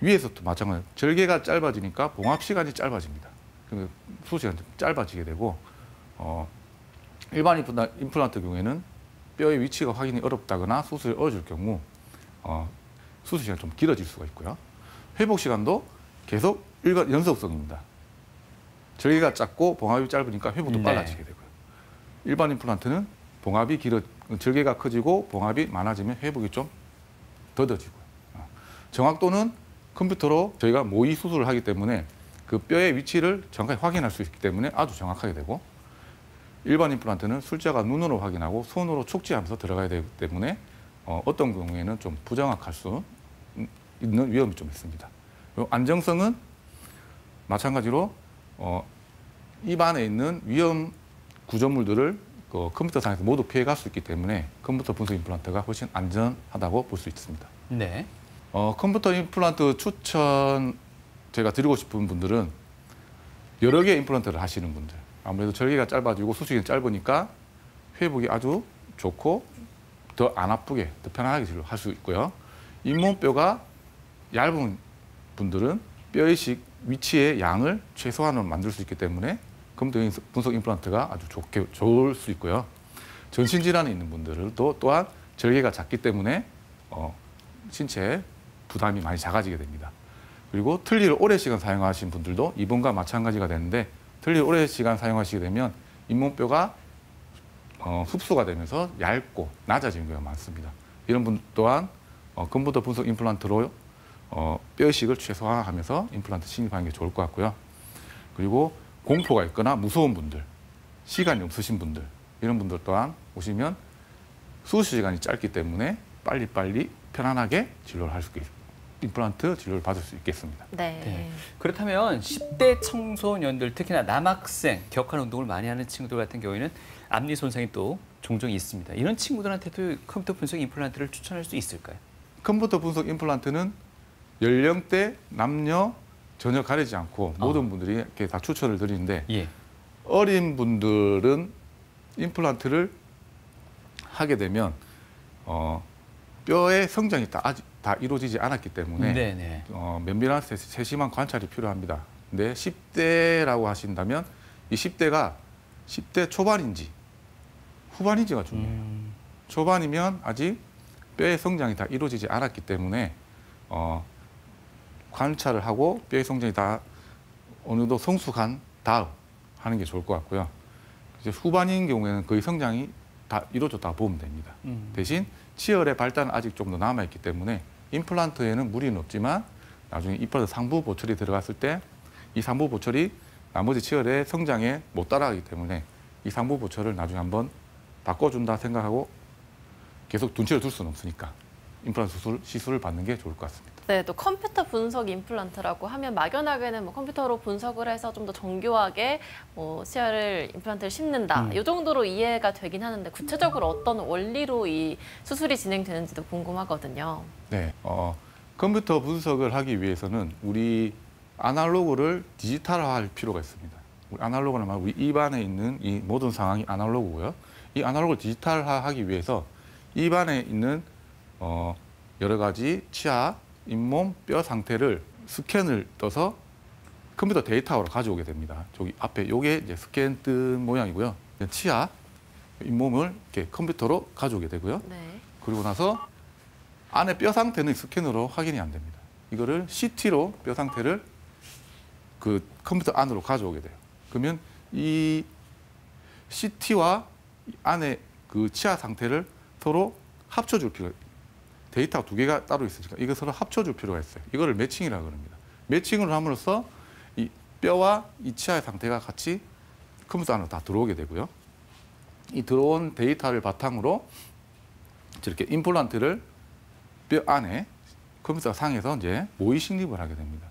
위에서도 마찬가지로 절개가 짧아지니까 봉합 시간이 짧아집니다. 그래서 수술 시간이 좀 짧아지게 되고 일반 임플란트 경우에는 뼈의 위치가 확인이 어렵다거나 수술이 어려질 경우 수술 시간이 좀 길어질 수가 있고요. 회복 시간도 계속 연속성입니다. 절개가 짧고 봉합이 짧으니까 회복도 빨라지게 되고요. 일반 임플란트는 절개가 커지고 봉합이 많아지면 회복이 좀 더뎌지고요. 정확도는 컴퓨터로 저희가 모의 수술을 하기 때문에 그 뼈의 위치를 정확하게 확인할 수 있기 때문에 아주 정확하게 되고 일반 임플란트는 술자가 눈으로 확인하고 손으로 촉지하면서 들어가야 되기 때문에 어떤 경우에는 좀 부정확할 수 있는 위험이 좀 있습니다. 그리고 안정성은 마찬가지로 입안에 있는 위험 구조물들을 컴퓨터상에서 모두 피해갈 수 있기 때문에 컴퓨터 분석 임플란트가 훨씬 안전하다고 볼 수 있습니다. 네. 컴퓨터 임플란트 추천 제가 드리고 싶은 분들은 여러 개의 임플란트를 하시는 분들. 아무래도 절개가 짧아지고 수술이 짧으니까 회복이 아주 좋고 더 안 아프게, 더 편안하게 진료할 수 있고요. 잇몸뼈가 얇은 분들은 뼈의 위치의 양을 최소한으로 만들 수 있기 때문에 컴퓨터 분석 임플란트가 아주 좋을 수 있고요. 전신 질환이 있는 분들도 또한 절개가 작기 때문에 신체에 부담이 많이 작아지게 됩니다. 그리고 틀니를 오랜 시간 사용하신 분들도 이번과 마찬가지가 되는데 틀니를 오랜 시간 사용하시게 되면 잇몸뼈가 흡수가 되면서 얇고 낮아지는 경우가 많습니다. 이런 분 또한 컴퓨터 분석 임플란트로 뼈의식을 최소화하면서 임플란트 식립하는 게 좋을 것 같고요. 그리고 공포가 있거나 무서운 분들, 시간이 없으신 분들 이런 분들 또한 오시면 수술 시간이 짧기 때문에 빨리빨리 편안하게 진료를 할 수 임플란트 진료를 받을 수 있겠습니다. 네. 네. 그렇다면 10대 청소년들, 특히나 남학생, 격한 운동을 많이 하는 친구들 같은 경우에는 앞니 손상이 또 종종 있습니다. 이런 친구들한테도 컴퓨터 분석 임플란트를 추천할 수 있을까요? 컴퓨터 분석 임플란트는 연령대, 남녀 전혀 가리지 않고 모든 분들이 이렇게 다 추천을 드리는데 예. 어린 분들은 임플란트를 하게 되면 뼈의 성장이 아직 다 이루어지지 않았기 때문에 네네. 면밀한 세심한 관찰이 필요합니다. 근데 10대라고 하신다면 이 10대가 10대 초반인지 후반인지가 중요해요. 초반이면 아직 뼈의 성장이 다 이루어지지 않았기 때문에 관찰을 하고 뼈의 성장이 다 어느 정도 성숙한 다음 하는 게 좋을 것 같고요. 이제 후반인 경우에는 거의 성장이 다 이루어졌다고 보면 됩니다. 대신 치열의 발달은 아직 좀 더 남아있기 때문에 임플란트에는 무리는 없지만 나중에 이빨 상부 보철이 들어갔을 때 이 상부 보철이 나머지 치열의 성장에 못 따라가기 때문에 이 상부 보철을 나중에 한번 바꿔준다 생각하고 계속 둔치를 둘 수는 없으니까 임플란트 시술을 받는 게 좋을 것 같습니다. 네, 또 컴퓨터 분석 임플란트라고 하면 막연하게는 뭐 컴퓨터로 분석을 해서 좀 더 정교하게 치아를 임플란트를 심는다. 이 정도로 이해가 되긴 하는데 구체적으로 어떤 원리로 이 수술이 진행되는지도 궁금하거든요. 네, 컴퓨터 분석을 하기 위해서는 우리 아날로그를 디지털화할 필요가 있습니다. 우리 아날로그는 우리 입안에 있는 이 모든 상황이 아날로그고요. 이 아날로그를 디지털화하기 위해서 입안에 있는 여러 가지 치아, 잇몸, 뼈 상태를 스캔을 떠서 컴퓨터 데이터로 가져오게 됩니다. 저기 앞에 이게 이제 스캔 뜬 모양이고요. 치아, 잇몸을 이렇게 컴퓨터로 가져오게 되고요. 네. 그리고 나서 안에 뼈 상태는 스캔으로 확인이 안 됩니다. 이거를 CT로 뼈 상태를 그 컴퓨터 안으로 가져오게 돼요. 그러면 이 CT와 안에 그 치아 상태를 서로 합쳐줄 필요가 있어요. 데이터가 두 개가 따로 있으니까 이거 서로 합쳐줄 필요가 있어요. 이거를 매칭이라고 합니다. 매칭을 함으로써 이 뼈와 이 치아의 상태가 같이 컴퓨터 안으로 다 들어오게 되고요. 이 들어온 데이터를 바탕으로 이렇게 임플란트를 뼈 안에 컴퓨터 상에서 이제 모의 식립을 하게 됩니다.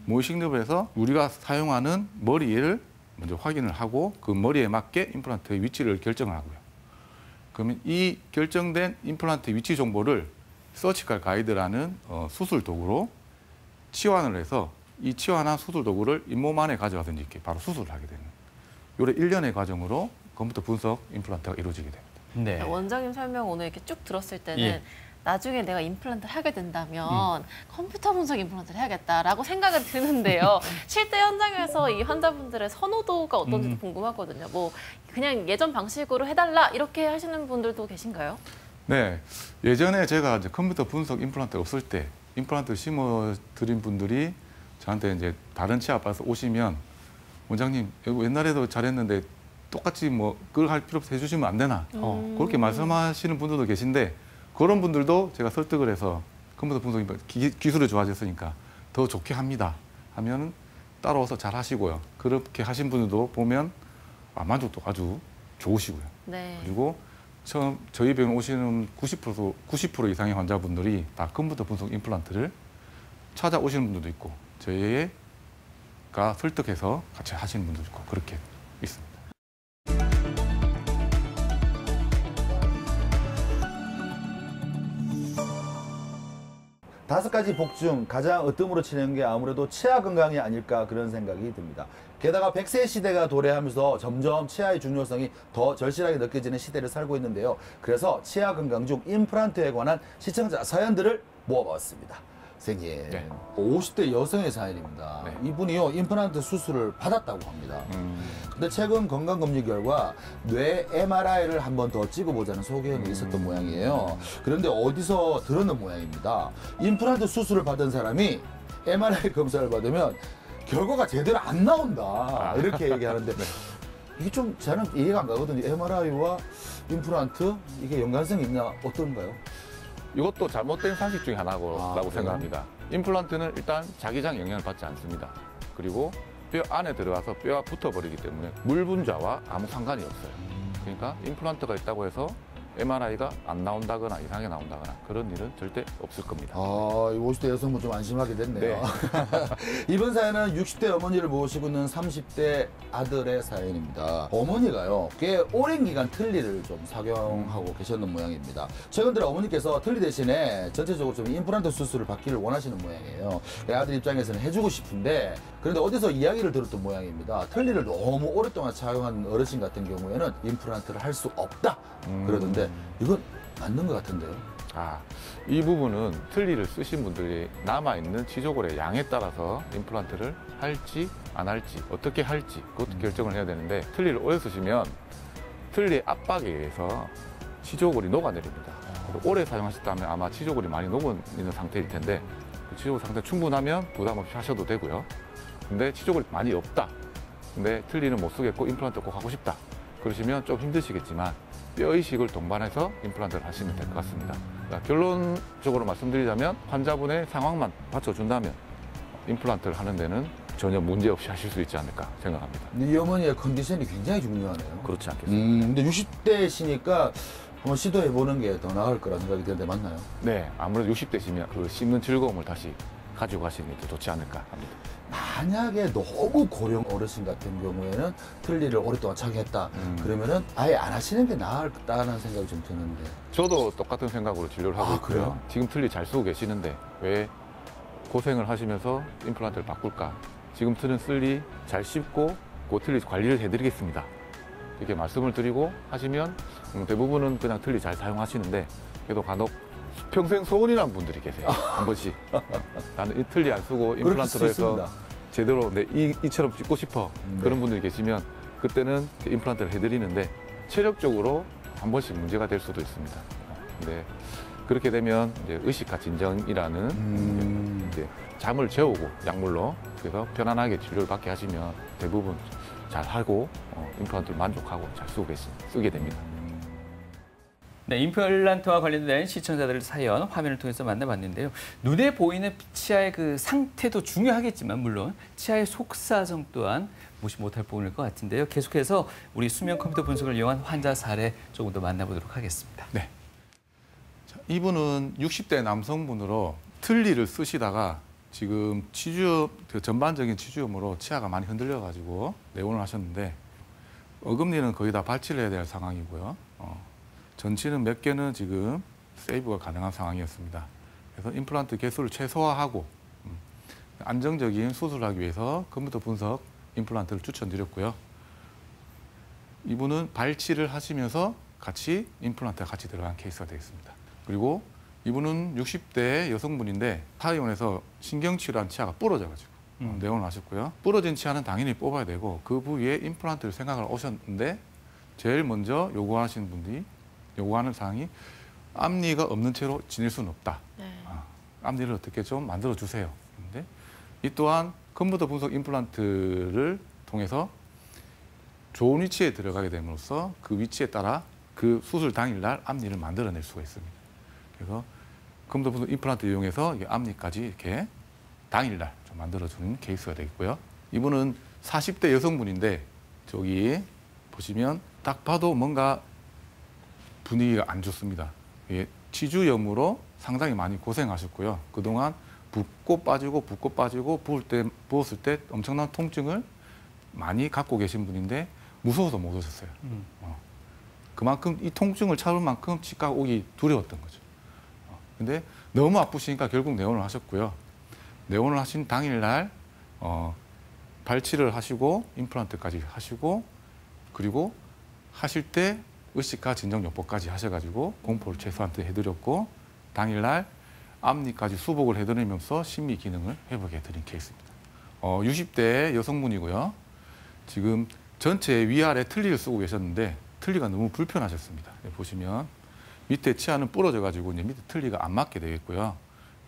모의 식립을 해서 우리가 사용하는 머리를 먼저 확인을 하고 그 머리에 맞게 임플란트의 위치를 결정을 하고요. 그러면 이 결정된 임플란트 위치 정보를 서지컬 가이드라는 수술 도구로 치환을 해서 이 치환한 수술 도구를 잇몸 안에 가져가서 이렇게 바로 수술을 하게 되는 요래 일련의 과정으로 컴퓨터 분석 임플란트가 이루어지게 됩니다. 네. 원장님 설명 오늘 이렇게 쭉 들었을 때는 나중에 내가 임플란트를 하게 된다면 컴퓨터 분석 임플란트를 해야겠다라고 생각은 드는데요. 실제 현장에서 이 환자분들의 선호도가 어떤지도 궁금하거든요. 뭐 그냥 예전 방식으로 해달라 이렇게 하시는 분들도 계신가요? 네, 예전에 제가 이제 컴퓨터 분석 임플란트가 없을 때 임플란트 심어드린 분들이 저한테 이제 다른 치아 아파서 오시면 원장님 옛날에도 잘했는데 똑같이 뭐 그걸 할 필요 없어 해주시면 안 되나 그렇게 말씀하시는 분들도 계신데 그런 분들도 제가 설득을 해서 컴퓨터 분석 임플란트 기술이 좋아졌으니까 더 좋게 합니다 하면 따라와서 잘 하시고요. 그렇게 하신 분들도 보면 만족도가 아주 좋으시고요. 네. 그리고 처음 저희 병원 오시는 90% 이상의 환자분들이 다 컴퓨터 분석 임플란트를 찾아오시는 분들도 있고 저희가 설득해서 같이 하시는 분들도 있고 그렇게 있습니다. 5가지 복 중 가장 으뜸으로 치는 게 아무래도 치아 건강이 아닐까 그런 생각이 듭니다. 게다가 100세 시대가 도래하면서 점점 치아의 중요성이 더 절실하게 느껴지는 시대를 살고 있는데요. 그래서 치아 건강 중 임플란트에 관한 시청자 사연들을 모아봤습니다. 선생님, 네. 50대 여성의 사연입니다. 네. 이분이요 임플란트 수술을 받았다고 합니다. 근데 최근 건강검진 결과 뇌 MRI를 한 번 더 찍어보자는 소견이 있었던 모양이에요. 그런데 어디서 들었는 모양입니다. 임플란트 수술을 받은 사람이 MRI 검사를 받으면 결과가 제대로 안 나온다 이렇게 얘기하는데 이게 좀 저는 이해가 안 가거든요. MRI와 임플란트 이게 연관성이 있나 어떤가요? 이것도 잘못된 상식 중에 하나라고 생각합니다. 임플란트는 일단 자기장 영향을 받지 않습니다. 그리고 뼈 안에 들어가서 뼈가 붙어버리기 때문에 물 분자와 아무 상관이 없어요. 그러니까 임플란트가 있다고 해서 MRI가 안 나온다거나 이상하게 나온다거나 그런 일은 절대 없을 겁니다. 50대 여성분 좀 안심하게 됐네요. 이번 사연은 60대 어머니를 모시고 있는 30대 아들의 사연입니다. 어머니가요, 꽤 오랜 기간 틀니를 좀 착용하고 계셨는 모양입니다. 최근 들어 어머니께서 틀니 대신에 전체적으로 좀 임플란트 수술을 받기를 원하시는 모양이에요. 아들 입장에서는 해주고 싶은데, 그런데 어디서 이야기를 들었던 모양입니다. 틀니를 너무 오랫동안 착용한 어르신 같은 경우에는 임플란트를 할 수 없다 그러던데, 이건 맞는 것 같은데요. 이 부분은 틀니를 쓰신 분들이 남아있는 치조골의 양에 따라서 임플란트를 할지 안 할지 어떻게 할지 그것도 결정을 해야 되는데, 틀니를 오래 쓰시면 틀니 압박에 의해서 치조골이 녹아내립니다. 오래 사용하셨다면 아마 치조골이 많이 녹아있는 상태일 텐데, 그 치조골 상태 충분하면 부담 없이 하셔도 되고요. 근데 치조골이 많이 없다, 근데 틀니는 못 쓰겠고 임플란트 꼭 하고 싶다 그러시면 좀 힘드시겠지만 뼈 이식을 동반해서 임플란트를 하시면 될 것 같습니다. 결론적으로 말씀드리자면 환자분의 상황만 받쳐준다면 임플란트를 하는 데는 전혀 문제없이 하실 수 있지 않을까 생각합니다. 이 어머니의 컨디션이 굉장히 중요하네요. 그렇지 않겠습니까? 근데 60대시니까 한번 시도해보는 게 더 나을 거라 생각이 드는데 맞나요? 네, 아무래도 60대시면 그 씹는 즐거움을 다시 가지고 가시는 게 좋지 않을까 합니다. 만약에 너무 고령 어르신 같은 경우에는 틀니를 오랫동안 착용했다 그러면은 아예 안 하시는 게 나을다는 생각이 좀 드는데. 저도 똑같은 생각으로 진료를 하고 있고요. 그래요? 지금 틀니 잘 쓰고 계시는데 왜 고생을 하시면서 임플란트를 바꿀까? 지금 틀은 틀니 잘 씹고 그 틀니 관리를 해드리겠습니다. 이렇게 말씀을 드리고 하시면 대부분은 그냥 틀니 잘 사용하시는데, 그래도 간혹 평생 소원이라는 분들이 계세요. 한 번씩. 나는 이 틀니 안 쓰고 임플란트로 해서 제대로 이처럼 찍고 싶어. 그런 분들이 계시면 그때는 임플란트를 해드리는데 체력적으로 한 번씩 문제가 될 수도 있습니다. 근데 그렇게 되면 이제 의식과 진정이라는 이제 잠을 재우고 약물로, 그래서 편안하게 치료를 받게 하시면 대부분 잘 하고 임플란트를 만족하고 잘 쓰게 됩니다. 네, 임플란트와 관련된 시청자들의 사연 화면을 통해서 만나봤는데요. 눈에 보이는 치아의 그 상태도 중요하겠지만 물론 치아의 속사정 또한 무시 못할 부분일 것 같은데요. 계속해서 우리 수면 컴퓨터 분석을 이용한 환자 사례 조금 더 만나보도록 하겠습니다. 네. 자, 이분은 60대 남성분으로 틀니를 쓰시다가 지금 그 전반적인 치주염으로 치아가 많이 흔들려가지고 내원을 하셨는데, 어금니는 거의 다 발치를 해야 될 상황이고요. 전치는 몇 개는 지금 세이브가 가능한 상황이었습니다. 그래서 임플란트 개수를 최소화하고 안정적인 수술을 하기 위해서 컴퓨터 분석 임플란트를 추천드렸고요. 이분은 발치를 하시면서 같이 임플란트가 같이 들어간 케이스가 되겠습니다. 그리고 이분은 60대 여성분인데 타이원에서 신경치료한 치아가 부러져가지고 내원을 하셨고요. 부러진 치아는 당연히 뽑아야 되고 그 부위에 임플란트를 생각을 오셨는데, 제일 먼저 요구하는 사항이 앞니가 없는 채로 지낼 수는 없다. 앞니를 어떻게 좀 만들어 주세요. 근데 이 또한 컴퓨터 분석 임플란트를 통해서 좋은 위치에 들어가게 됨으로써 그 위치에 따라 그 수술 당일날 앞니를 만들어낼 수가 있습니다. 그래서 컴퓨터 분석 임플란트 이용해서 앞니까지 이렇게 당일날 좀 만들어주는 케이스가 되겠고요. 이분은 40대 여성분인데, 저기 보시면 딱 봐도 뭔가 분위기가 안 좋습니다. 치주염으로 상당히 많이 고생하셨고요. 그동안 붓고 빠지고 부었을 때 엄청난 통증을 많이 갖고 계신 분인데 무서워서 못 오셨어요. 그만큼 이 통증을 참을 만큼 치과가 오기 두려웠던 거죠. 근데 너무 아프시니까 결국 내원을 하셨고요. 내원을 하신 당일날 발치를 하시고 임플란트까지 하시고, 그리고 하실 때 의식과 진정요법까지 하셔가지고 공포를 최소한 해드렸고, 당일날 앞니까지 수복을 해드리면서 심미 기능을 회복해드린 케이스입니다. 60대 여성분이고요. 지금 전체 위아래 틀니를 쓰고 계셨는데 틀니가 너무 불편하셨습니다. 보시면 밑에 치아는 부러져가지고 이제 밑에 틀니가 안 맞게 되겠고요.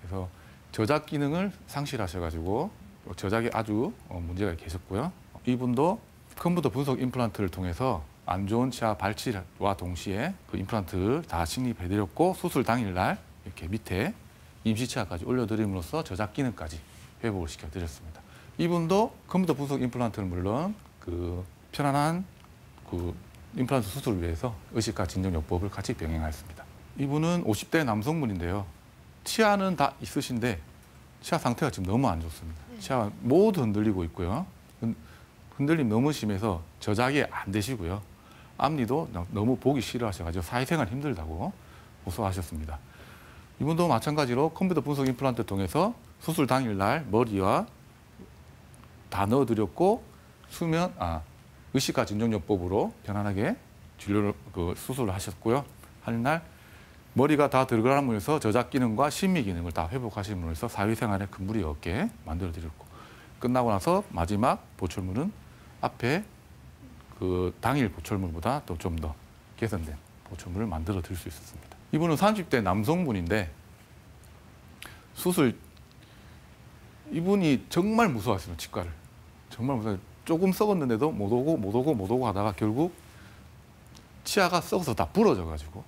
그래서 저작 기능을 상실하셔가지고 저작이 아주 문제가 계셨고요. 이분도 컴퓨터 분석 임플란트를 통해서 안 좋은 치아 발치와 동시에 그 임플란트를 다 식립해드렸고, 수술 당일날 이렇게 밑에 임시치아까지 올려드림으로써 저작 기능까지 회복을 시켜드렸습니다. 이분도 컴퓨터 분석 임플란트는 물론 그 편안한 그 임플란트 수술을 위해서 의식과 진정요법을 같이 병행하였습니다. 이분은 50대 남성분인데요. 치아는 다 있으신데 치아 상태가 지금 너무 안 좋습니다. 치아가 모두 흔들리고 있고요. 흔들림 너무 심해서 저작이 안 되시고요. 앞니도 너무 보기 싫어하셔가지고 사회생활 힘들다고 호소하셨습니다. 이분도 마찬가지로 컴퓨터 분석 임플란트를 통해서 수술 당일날 머리와 다 넣어드렸고 의식과 진정요법으로 편안하게 진료를 수술을 하셨고요. 하는 날 머리가 다 들어감으로써 저작 기능과 심미 기능을 다 회복하심으로써 사회생활에 큰 무리 없게 만들어드렸고 끝나고 나서 마지막 보철물은 앞에 그 당일 보철물보다 또 좀 더 개선된 보철물을 만들어 드릴 수 있었습니다. 이분은 30대 남성분인데 이분이 정말 무서워하시는 치과를 정말 무서워. 조금 썩었는데도 못 오고 하다가 결국 치아가 썩어서 다 부러져가지고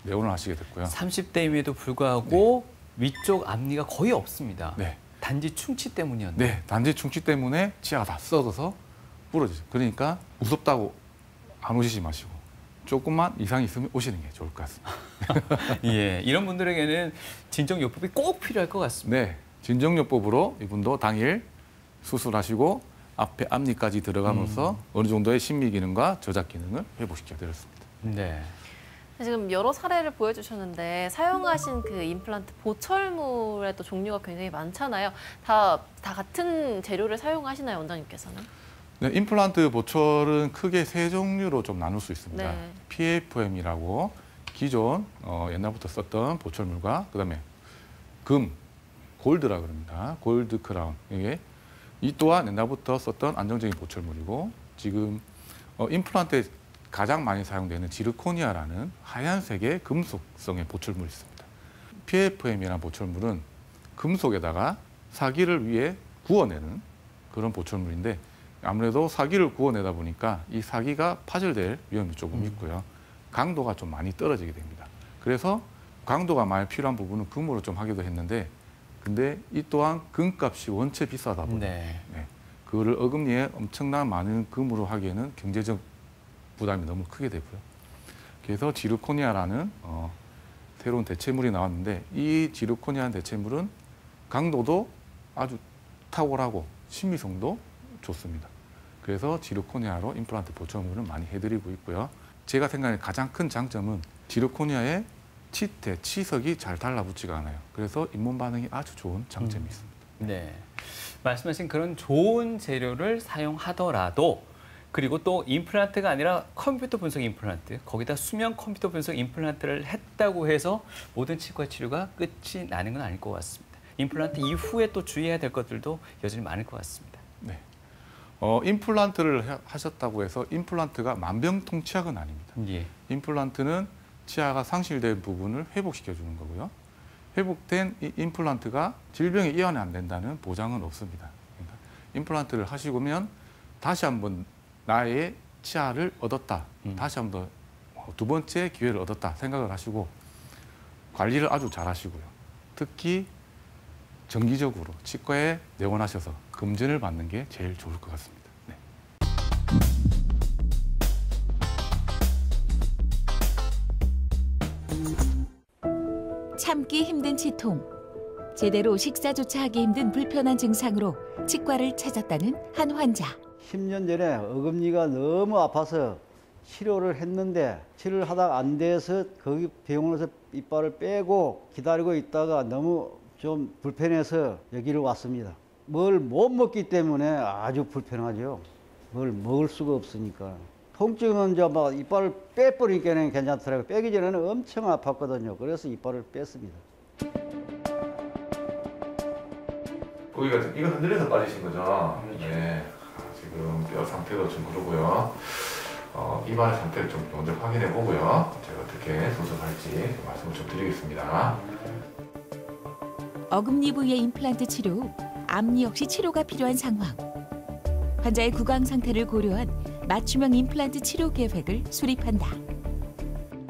내원을 하시게 됐고요. 30대임에도 불구하고 위쪽 앞니가 거의 없습니다. 네. 단지 충치 때문이었네요. 네, 단지 충치 때문에 치아가 다 썩어서 부러지죠. 그러니까 무섭다고 안 오시지 마시고 조금만 이상이 있으면 오시는 게 좋을 것 같습니다. 예, 이런 분들에게는 진정요법이 꼭 필요할 것 같습니다. 네, 진정요법으로 이분도 당일 수술하시고 앞에 앞니까지 들어가면서 어느 정도의 심미 기능과 저작 기능을 회복시켜 드렸습니다. 네. 지금 여러 사례를 보여주셨는데 사용하신 그 임플란트 보철물의 또 종류가 굉장히 많잖아요. 다 같은 재료를 사용하시나요, 원장님께서는? 네, 임플란트 보철은 크게 세 종류로 좀 나눌 수 있습니다. 네. PFM이라고 기존 옛날부터 썼던 보철물과 그다음에 금, 골드라 그럽니다. 골드 크라운. 이 또한 옛날부터 썼던 안정적인 보철물이고 지금 임플란트에 가장 많이 사용되는 지르코니아라는 하얀색의 금속성의 보철물이 있습니다. PFM이라는 보철물은 금속에다가 사기를 위해 구워내는 그런 보철물인데 아무래도 사기를 구워내다 보니까 이 사기가 파절될 위험이 조금 있고요. 강도가 좀 많이 떨어지게 됩니다. 그래서 강도가 많이 필요한 부분은 금으로 좀 하기도 했는데 근데 이 또한 금값이 원체 비싸다 보니 그거를 어금니에 엄청난 많은 금으로 하기에는 경제적 부담이 너무 크게 되고요. 그래서 지르코니아라는 새로운 대체물이 나왔는데 이 지르코니아 대체물은 강도도 아주 탁월하고 심미성도 좋습니다. 그래서 지르코니아로 임플란트 보철물을 많이 해드리고 있고요. 제가 생각하는 가장 큰 장점은 지르코니아의 치태, 치석이 잘 달라붙지가 않아요. 그래서 잇몸 반응이 아주 좋은 장점이 있습니다. 네, 말씀하신 그런 좋은 재료를 사용하더라도 그리고 또 임플란트가 아니라 컴퓨터 분석 임플란트, 거기다 수면 컴퓨터 분석 임플란트를 했다고 해서 모든 치과 치료가 끝이 나는 건 아닐 것 같습니다. 임플란트 이후에 또 주의해야 될 것들도 여전히 많을 것 같습니다. 네, 임플란트를 하셨다고 해서 임플란트가 만병통치약은 아닙니다. 예. 임플란트는 치아가 상실된 부분을 회복시켜주는 거고요. 회복된 이 임플란트가 질병에 이완이 안 된다는 보장은 없습니다. 그러니까 임플란트를 하시고면 다시 한번 나의 치아를 얻었다. 다시 한번 두 번째 기회를 얻었다 생각을 하시고 관리를 아주 잘 하시고요. 특히 정기적으로 치과에 내원하셔서 검진을 받는 게 제일 좋을 것 같습니다. 네. 참기 힘든 치통, 제대로 식사조차 하기 힘든 불편한 증상으로 치과를 찾았다는 한 환자. 10년 전에 어금니가 너무 아파서 치료를 했는데 치료를 하다가 안 돼서 거기 병원에서 이빨을 빼고 기다리고 있다가 너무 좀 불편해서 여기를 왔습니다. 뭘 못 먹기 때문에 아주 불편하죠. 뭘 먹을 수가 없으니까. 통증은 이제 막 이빨을 빼버리니까는 괜찮더라고요. 빼기 전에는 엄청 아팠거든요. 그래서 이빨을 뺐습니다. 거기가 이거 흔들려서 빠지신 거죠? 네. 지금 뼈 상태도 좀 그러고요. 이발 상태를 좀 먼저 확인해 보고요. 제가 어떻게 수술할지 말씀을 좀 드리겠습니다. 어금니 부위의 임플란트 치료 후 앞니 역시 치료가 필요한 상황. 환자의 구강 상태를 고려한 맞춤형 임플란트 치료 계획을 수립한다.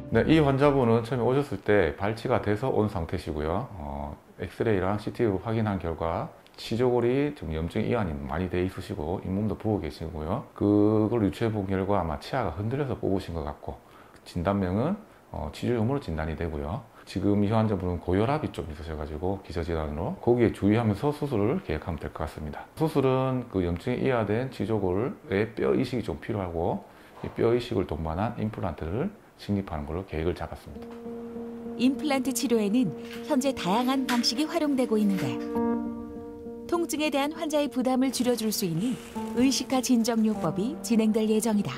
네, 이 환자분은 처음에 오셨을 때 발치가 돼서 온 상태시고요. 엑스레이랑 CT 확인한 결과 치조골이 지금 염증 이완이 많이 돼 있으시고 잇몸도 부어 계시고요. 그걸 유추해 본 결과 아마 치아가 흔들려서 뽑으신 것 같고 진단명은 치주염으로 진단이 되고요. 지금 이 환자분은 고혈압이 좀 있으셔가지고 기저질환으로 거기에 주의하면서 수술을 계획하면 될 것 같습니다. 수술은 그 염증이 이완된 치조골의 뼈 이식이 좀 필요하고 이 뼈 이식을 동반한 임플란트를 식립하는 걸로 계획을 잡았습니다. 임플란트 치료에는 현재 다양한 방식이 활용되고 있는데 통증에 대한 환자의 부담을 줄여줄 수 있는 의식화 진정요법이 진행될 예정이다.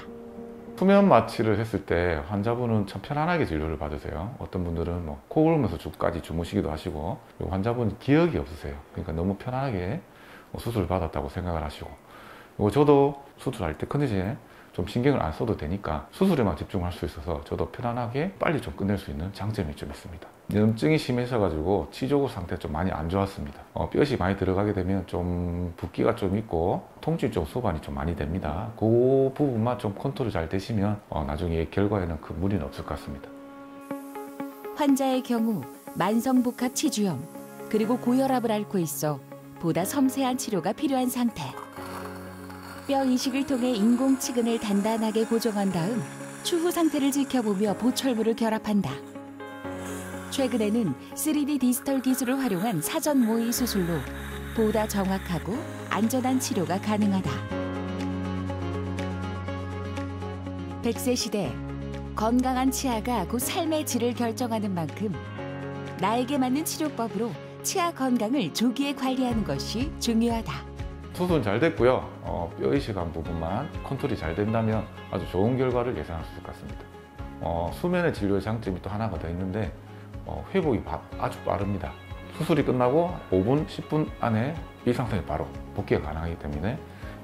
수면 마취를 했을 때 환자분은 참 편안하게 진료를 받으세요. 어떤 분들은 코 골면서 주까지 주무시기도 하시고 환자분은 기억이 없으세요. 그러니까 너무 편안하게 수술을 받았다고 생각을 하시고 그리고 저도 수술할 때 컨디션에 좀 신경을 안 써도 되니까 수술에만 집중할 수 있어서 저도 편안하게 빨리 좀 끝낼 수 있는 장점이 좀 있습니다. 염증이 심해져가지고 치조골 상태가 좀 많이 안 좋았습니다. 뼈이 많이 들어가게 되면 좀 붓기가 좀 있고 통증이 좀 수반이 좀 많이 됩니다. 그 부분만 좀 컨트롤 잘 되시면 나중에 결과에는 큰 무리는 없을 것 같습니다. 환자의 경우 만성복합 치주염 그리고 고혈압을 앓고 있어 보다 섬세한 치료가 필요한 상태. 뼈 이식을 통해 인공치근을 단단하게 고정한 다음 추후 상태를 지켜보며 보철물을 결합한다. 최근에는 3D 디지털 기술을 활용한 사전 모의 수술로 보다 정확하고 안전한 치료가 가능하다. 100세 시대 건강한 치아가 곧 삶의 질을 결정하는 만큼 나에게 맞는 치료법으로 치아 건강을 조기에 관리하는 것이 중요하다. 수술은 잘 됐고요. 뼈 이식한 부분만 컨트롤이 잘 된다면 아주 좋은 결과를 예상할 수 있을 것 같습니다. 수면의 진료의 장점이 또 하나가 더 있는데 회복이 아주 빠릅니다. 수술이 끝나고 5분, 10분 안에 이 상태에 바로 복귀가 가능하기 때문에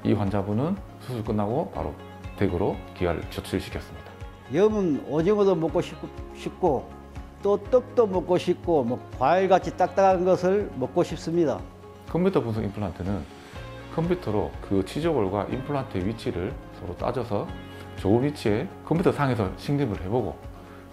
이 환자분은 수술 끝나고 바로 댁으로 귀가를 조치시켰습니다. 염은 오징어도 먹고 싶고 또 떡도 먹고 싶고 과일같이 딱딱한 것을 먹고 싶습니다. 컴퓨터 분석 임플란트는 컴퓨터로 그 치조골과 임플란트의 위치를 서로 따져서 좋은 위치에 컴퓨터 상에서 식립을 해보고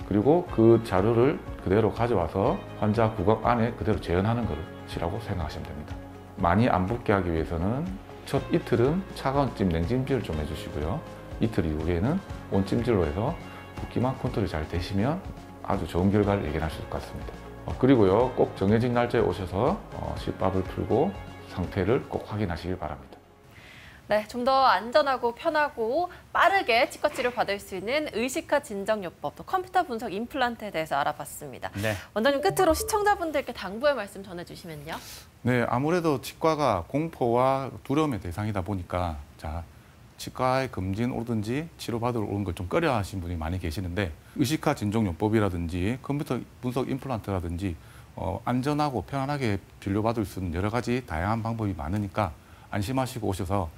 그리고 그 자료를 그대로 가져와서 환자 구강 안에 그대로 재현하는 것이라고 생각하시면 됩니다. 많이 안 붓게 하기 위해서는 첫 이틀은 차가운 찜, 냉찜질을 좀 해주시고요. 이틀 이후에는 온찜질로 해서 붓기만 컨트롤이 잘 되시면 아주 좋은 결과를 예견할 수 있을 것 같습니다. 그리고요, 꼭 정해진 날짜에 오셔서 실밥을 풀고 상태를 꼭 확인하시길 바랍니다. 네, 좀 더 안전하고 편하고 빠르게 치과 치료 받을 수 있는 의식화 진정요법, 또 컴퓨터 분석 임플란트에 대해서 알아봤습니다. 네. 원장님 끝으로 시청자분들께 당부의 말씀 전해주시면요. 네, 아무래도 치과가 공포와 두려움의 대상이다 보니까 치과에 검진 오든지 치료받으러 오는 걸 좀 꺼려하시는 분이 많이 계시는데 의식화 진정요법이라든지 컴퓨터 분석 임플란트라든지 안전하고 편안하게 진료받을 수 있는 여러 가지 다양한 방법이 많으니까 안심하시고 오셔서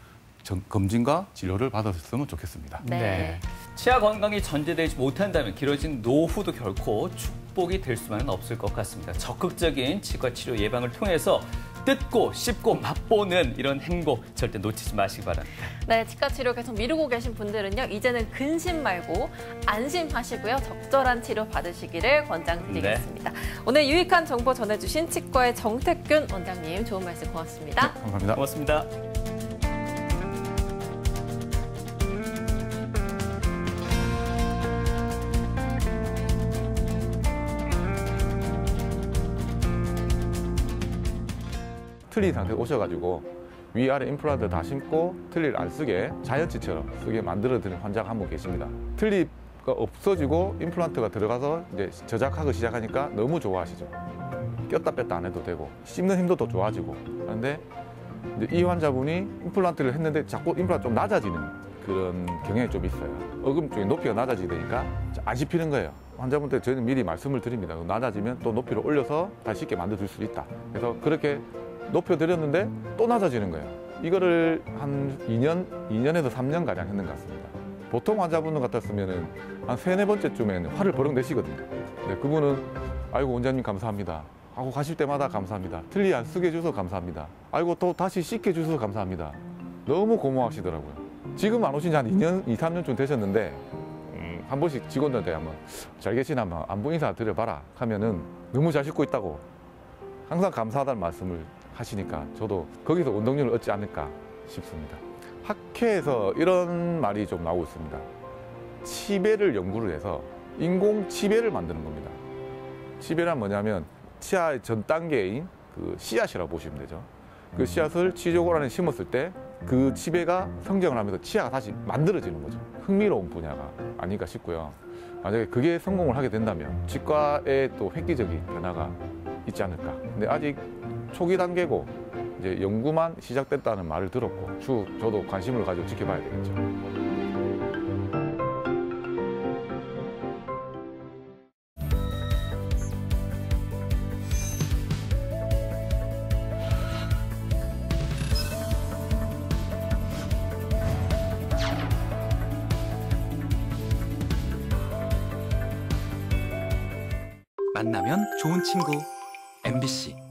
검진과 진료를 받았으면 좋겠습니다. 네. 치아 건강이 전제되지 못한다면 길어진 노후도 결코 축복이 될 수만은 없을 것 같습니다. 적극적인 치과 치료 예방을 통해서 뜯고 씹고 맛보는 이런 행복 절대 놓치지 마시기 바랍니다. 네, 치과 치료 계속 미루고 계신 분들은요, 이제는 근심 말고 안심하시고요, 적절한 치료 받으시기를 권장드리겠습니다. 네. 오늘 유익한 정보 전해주신 치과의 정택균 원장님, 좋은 말씀 고맙습니다. 네, 감사합니다. 고맙습니다. 틀니 상태에 오셔가지고 위아래 임플란트 다 심고 틀니를 안 쓰게 자연치처럼 쓰게 만들어드리는 환자가 한 분 계십니다. 틀니가 없어지고 임플란트가 들어가서 이제 저작하기 시작하니까 너무 좋아하시죠. 꼈다 뺐다 안 해도 되고 씹는 힘도 더 좋아지고. 그런데 이제 이 환자분이 임플란트를 했는데 자꾸 임플란트 좀 낮아지는 그런 경향이 좀 있어요. 어금 쪽에 높이가 낮아지게 되니까 안 씹히는 거예요. 환자분한테 저희는 미리 말씀을 드립니다. 낮아지면 또 높이를 올려서 다시 쉽게 만들어줄 수 있다. 그래서 그렇게 높여드렸는데 또 낮아지는 거예요. 이거를 한 2년에서 3년가량 했는 것 같습니다. 보통 환자분 같았으면 한 3-4번째쯤에는 화를 버럭 내시거든요. 근데 그분은 아이고 원장님 감사합니다 하고 가실 때마다 감사합니다. 틀니 안 쓰게 해줘서 감사합니다. 아이고 또 다시 씻게 해줘서 감사합니다. 너무 고마워하시더라고요. 지금 안 오신 지 한 2-3년쯤 되셨는데 한 번씩 직원들한테 한번 잘 계시나 한번 안부 인사 드려봐라 하면은 너무 잘 씻고 있다고 항상 감사하다는 말씀을 하시니까 저도 거기서 원동력을 얻지 않을까 싶습니다. 학회에서 이런 말이 좀 나오고 있습니다. 치배를 연구를 해서 인공 치배를 만드는 겁니다. 치배란 뭐냐면 치아의 전 단계인 그 씨앗이라고 보시면 되죠. 그 씨앗을 치조골 안에 심었을 때 그 치배가 성장을 하면서 치아가 다시 만들어지는 거죠. 흥미로운 분야가 아닐까 싶고요. 만약에 그게 성공을 하게 된다면 치과에 또 획기적인 변화가 있지 않을까. 근데 아직 초기 단계고 이제 연구만 시작됐다는 말을 들었고 저도 관심을 가지고 지켜봐야 되겠죠. 만나면 좋은 친구 MBC